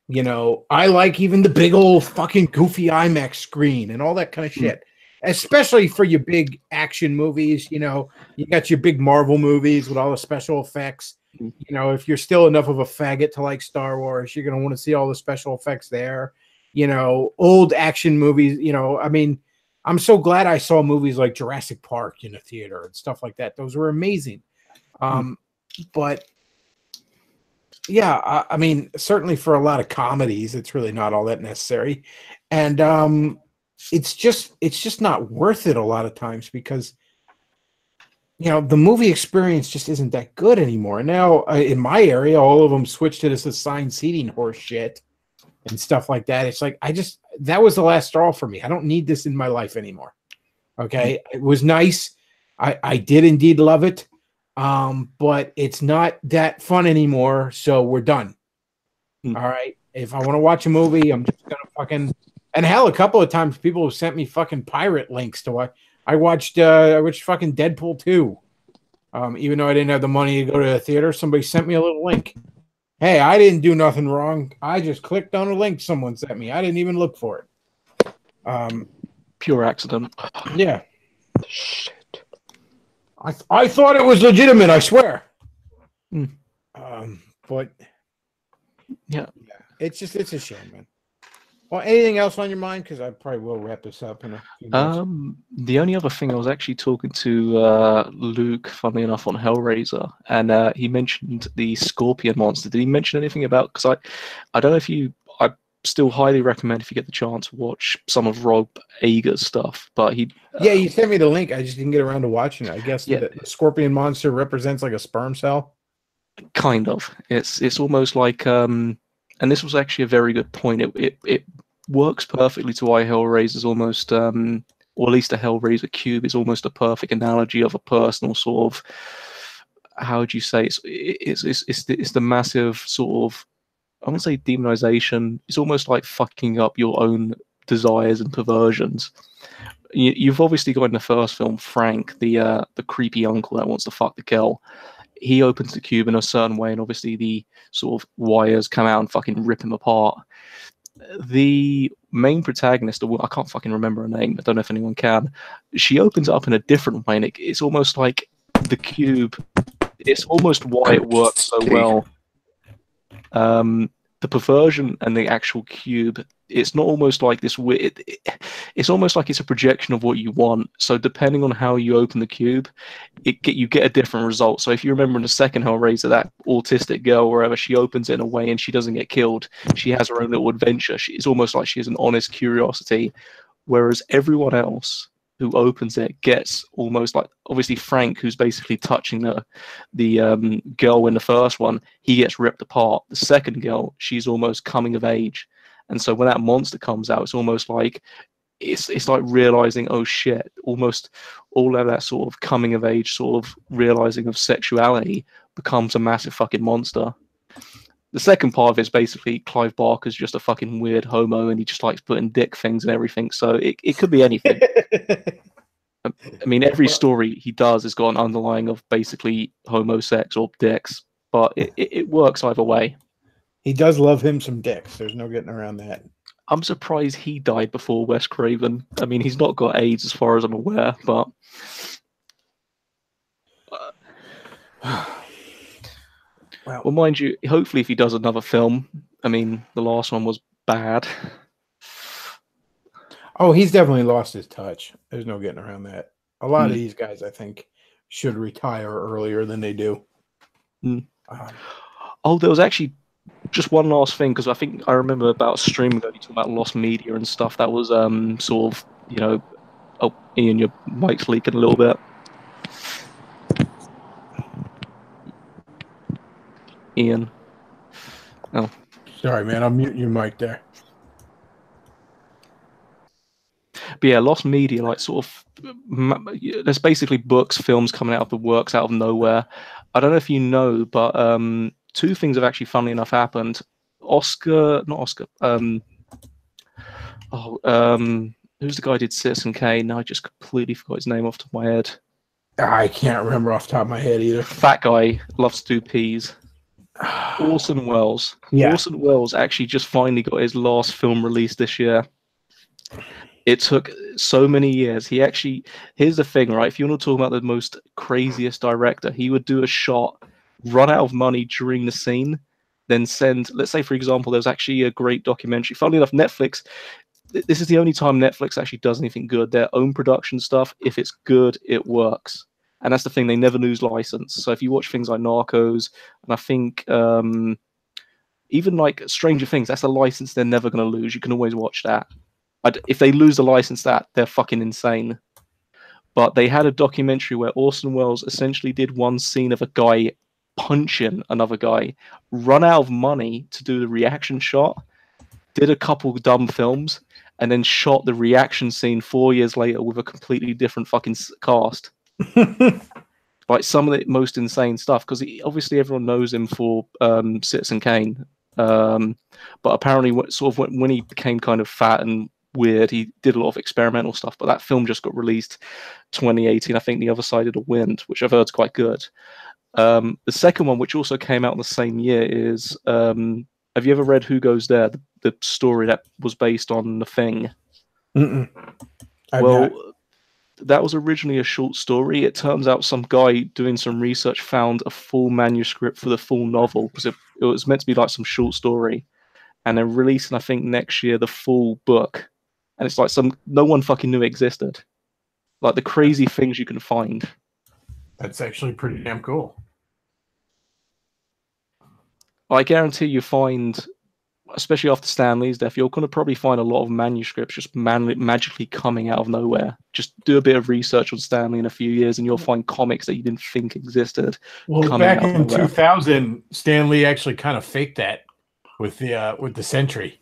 You know, I like even the big old fucking goofy IMAX screen and all that kind of shit. Especially for your big action movies. You know, you got your big Marvel movies with all the special effects. You know, if you're still enough of a faggot to like Star Wars, you're going to want to see all the special effects there. You know, old action movies, you know, I mean, I'm so glad I saw movies like Jurassic Park in a theater and stuff like that. Those were amazing. But yeah, I mean, certainly for a lot of comedies, it's really not all that necessary. And it's just not worth it a lot of times because you know, the movie experience just isn't that good anymore. Now, in my area, all of them switched to this assigned seating horse shit and stuff like that. It's like, that was the last straw for me. I don't need this in my life anymore. Okay. It was nice. I did indeed love it. But it's not that fun anymore. So we're done. All right. If I want to watch a movie, I'm just going to fucking, and hell, a couple of times people have sent me fucking pirate links to watch. I watched fucking Deadpool 2. Even though I didn't have the money to go to a theater, somebody sent me a little link. Hey, I didn't do nothing wrong. I just clicked on a link someone sent me. I didn't even look for it. Pure accident. Yeah. Shit. I thought it was legitimate, I swear. But yeah, it's a shame, man. Well, anything else on your mind? Because I probably will wrap this up in a few minutes. The only other thing, I was actually talking to Luke, funnily enough, on Hellraiser, and he mentioned the scorpion monster. Did he mention anything about? Because I don't know if you. I still highly recommend if you get the chance to watch some of Rob Eger's stuff. But he. Yeah, you sent me the link. I just didn't get around to watching it. I guess the scorpion monster represents like a sperm cell. Kind of. It's almost like and this was actually a very good point. It works perfectly to why Hellraiser is almost, or at least a Hellraiser cube is almost a perfect analogy of a personal sort of. How would you say it's the massive sort of, I wouldn't say demonization. It's almost like fucking up your own desires and perversions. You've obviously got in the first film Frank, the creepy uncle that wants to fuck the girl. He opens the cube in a certain way, and obviously the sort of wires come out and fucking rip him apart. The main protagonist, I can't fucking remember her name, I don't know if anyone can, she opens it up in a different way, and it's almost like the cube, it's almost why it works so well. The perversion and the actual cube, it's not almost like this weird, it's almost like it's a projection of what you want. So depending on how you open the cube, you get a different result. So if you remember in the second Hellraiser, that autistic girl, wherever, she opens it in a way and she doesn't get killed. She has her own little adventure. It's almost like she has an honest curiosity, whereas everyone else who opens it gets almost like, obviously Frank, who's basically touching the girl in the first one, he gets ripped apart. The second girl, she's almost coming of age. And so when that monster comes out, it's almost like it's like realizing, oh shit, almost all of that sort of coming of age sort of realizing of sexuality becomes a massive fucking monster. The second part of it is basically Clive Barker's just a fucking weird homo and he just likes putting dick things and everything. So it could be anything. I mean, every story he does has got an underlying of basically homosex or dicks, but it works either way. He does love him some dicks. There's no getting around that. I'm surprised he died before Wes Craven. I mean, he's not got AIDS as far as I'm aware, but... Well, mind you, hopefully if he does another film, I mean, the last one was bad. Oh, he's definitely lost his touch. There's no getting around that. A lot of these guys, I think, should retire earlier than they do. Oh, there was actually Just one last thing, because I think I remember about a stream ago you talking about lost media and stuff. That was sort of, you know, oh, Ian, your mic's leaking a little bit. Ian. Oh. Sorry, man. I'll mute your mic there. But yeah, lost media, like sort of, there's basically books, films coming out of the works out of nowhere. I don't know if you know, but two things have actually, funnily enough, happened. Who's the guy who did Citizen Kane? Now I just completely forgot his name off the top of my head. I can't remember off the top of my head either. Fat guy, loves to do peas. Orson Welles. Yeah. Orson Welles actually just finally got his last film released this year. It took so many years. He actually, here's the thing, right? If you want to talk about the most craziest director, he would do a shot, run out of money during the scene, then send, let's say, for example, there's actually a great documentary. Funnily enough, Netflix, this is the only time Netflix actually does anything good. Their own production stuff, if it's good, it works. And that's the thing, they never lose license. So if you watch things like Narcos, and I think even like Stranger Things, that's a license they're never going to lose. You can always watch that. If they lose the license, they're fucking insane. But they had a documentary where Orson Welles essentially did one scene of a guy punching another guy, run out of money to do the reaction shot, did a couple dumb films, and then shot the reaction scene 4 years later with a completely different fucking cast. Like some of the most insane stuff, because obviously everyone knows him for Citizen Kane. But apparently, when he became kind of fat and weird, he did a lot of experimental stuff. But that film just got released 2018. I think The Other Side of the Wind, which I've heard is quite good. The second one, which also came out in the same year, is have you ever read Who Goes There? The story that was based on The Thing. Well, that was originally a short story. It turns out some guy doing some research found a full manuscript for the full novel, because it was meant to be like some short story, and they're releasing, I think, next year the full book. And it's like no one fucking knew it existed. Like the crazy things you can find. That's actually pretty damn cool. I guarantee you find, especially after Stan Lee's death, you're going to probably find a lot of manuscripts just magically coming out of nowhere. Just do a bit of research on Stan Lee in a few years, and you'll find comics that you didn't think existed. Well, back in 2000, Stan Lee actually kind of faked that with the Sentry.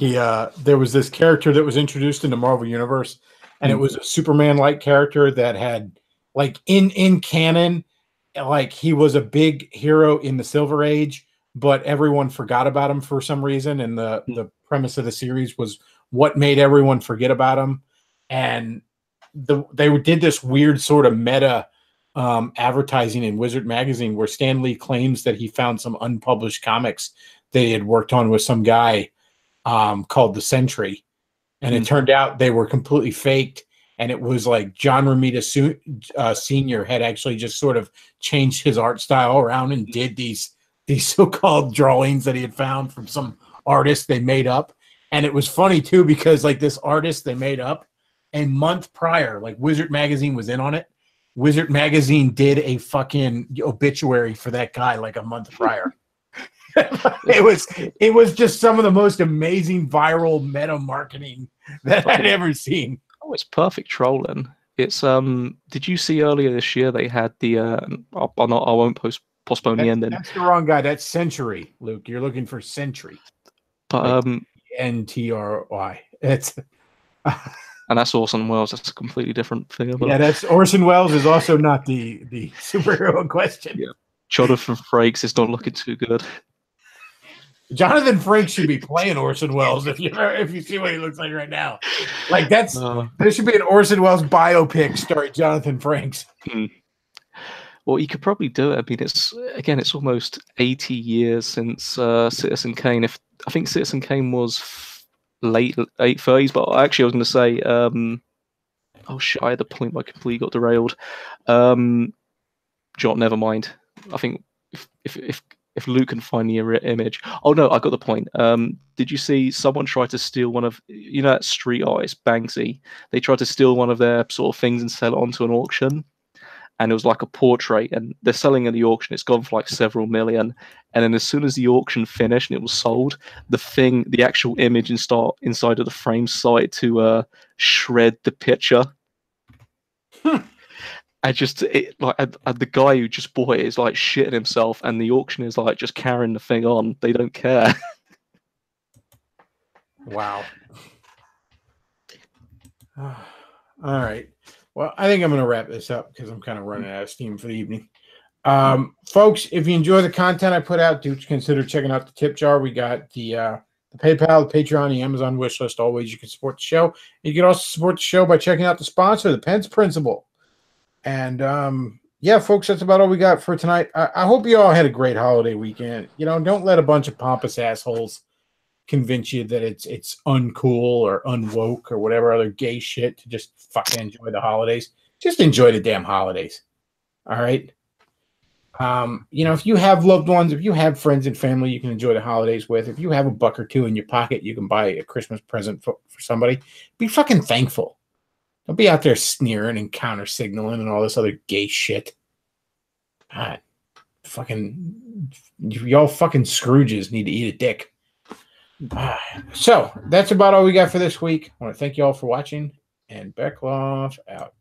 There was this character that was introduced in the Marvel Universe, and it was a Superman-like character that had, like, in canon, like, he was a big hero in the Silver Age, but everyone forgot about him for some reason, and the premise of the series was what made everyone forget about him. And they did this weird sort of meta advertising in Wizard Magazine where Stan Lee claims that he found some unpublished comics that he had worked on with some guy called The Sentry. And it turned out they were completely faked. And it was like John Romita Sr. had actually just sort of changed his art style around and did these so-called drawings that he had found from some artist they made up. And it was funny too, because like this artist they made up, a month prior, like Wizard Magazine was in on it. Wizard Magazine did a fucking obituary for that guy like a month prior. It was just some of the most amazing viral meta marketing that I'd ever seen. Oh, it's perfect trolling. It's did you see earlier this year they had the I won't postpone the ending. That's the wrong guy. That's Century, Luke. You're looking for Century. But like NTRY. It's and that's Orson Welles. That's a completely different thing. Yeah, that's Orson Welles is also not the superhero in question. Yeah. Jonathan Frakes is not looking too good. Jonathan Frakes should be playing Orson Welles if you see what he looks like right now. Like there should be an Orson Welles biopic starring Jonathan Frakes. Well, you could probably do it. I mean, it's almost 80 years since Citizen Kane. I think Citizen Kane was late 30s, but actually I was going to say, oh shit, I had the point, but I completely got derailed. John, never mind. I think if Luke can find the image. Oh no, I got the point. Did you see someone try to steal one of, that street artist Banksy? They tried to steal one of their sort of things and sell it onto an auction. and it was like a portrait, and they're selling at the auction. It's gone for like several million, and then as soon as the auction finished and it was sold, the actual image inside of the frame started to shred the picture. The guy who just bought it is like shitting himself, and the auction is like just carrying the thing on. They don't care. Wow. All right. Well, I think I'm going to wrap this up because I'm kind of running out of steam for the evening. Folks, if you enjoy the content I put out, do consider checking out the tip jar. We got the PayPal, the Patreon, the Amazon wish list. Always, you can support the show. You can also support the show by checking out the sponsor, the Pence Principle. And yeah, folks, that's about all we got for tonight. I hope you all had a great holiday weekend. You know, don't let a bunch of pompous assholes convince you that it's uncool or unwoke or whatever other gay shit to just fucking enjoy the holidays. Just enjoy the damn holidays. All right. You know, if you have loved ones, if you have friends and family you can enjoy the holidays with, if you have a buck or two in your pocket, you can buy a Christmas present for somebody. Be fucking thankful. Don't be out there sneering and counter signaling and all this other gay shit. God, y'all fucking Scrooges need to eat a dick. So that's about all we got for this week. I want to thank you all for watching, and Bechtloff out.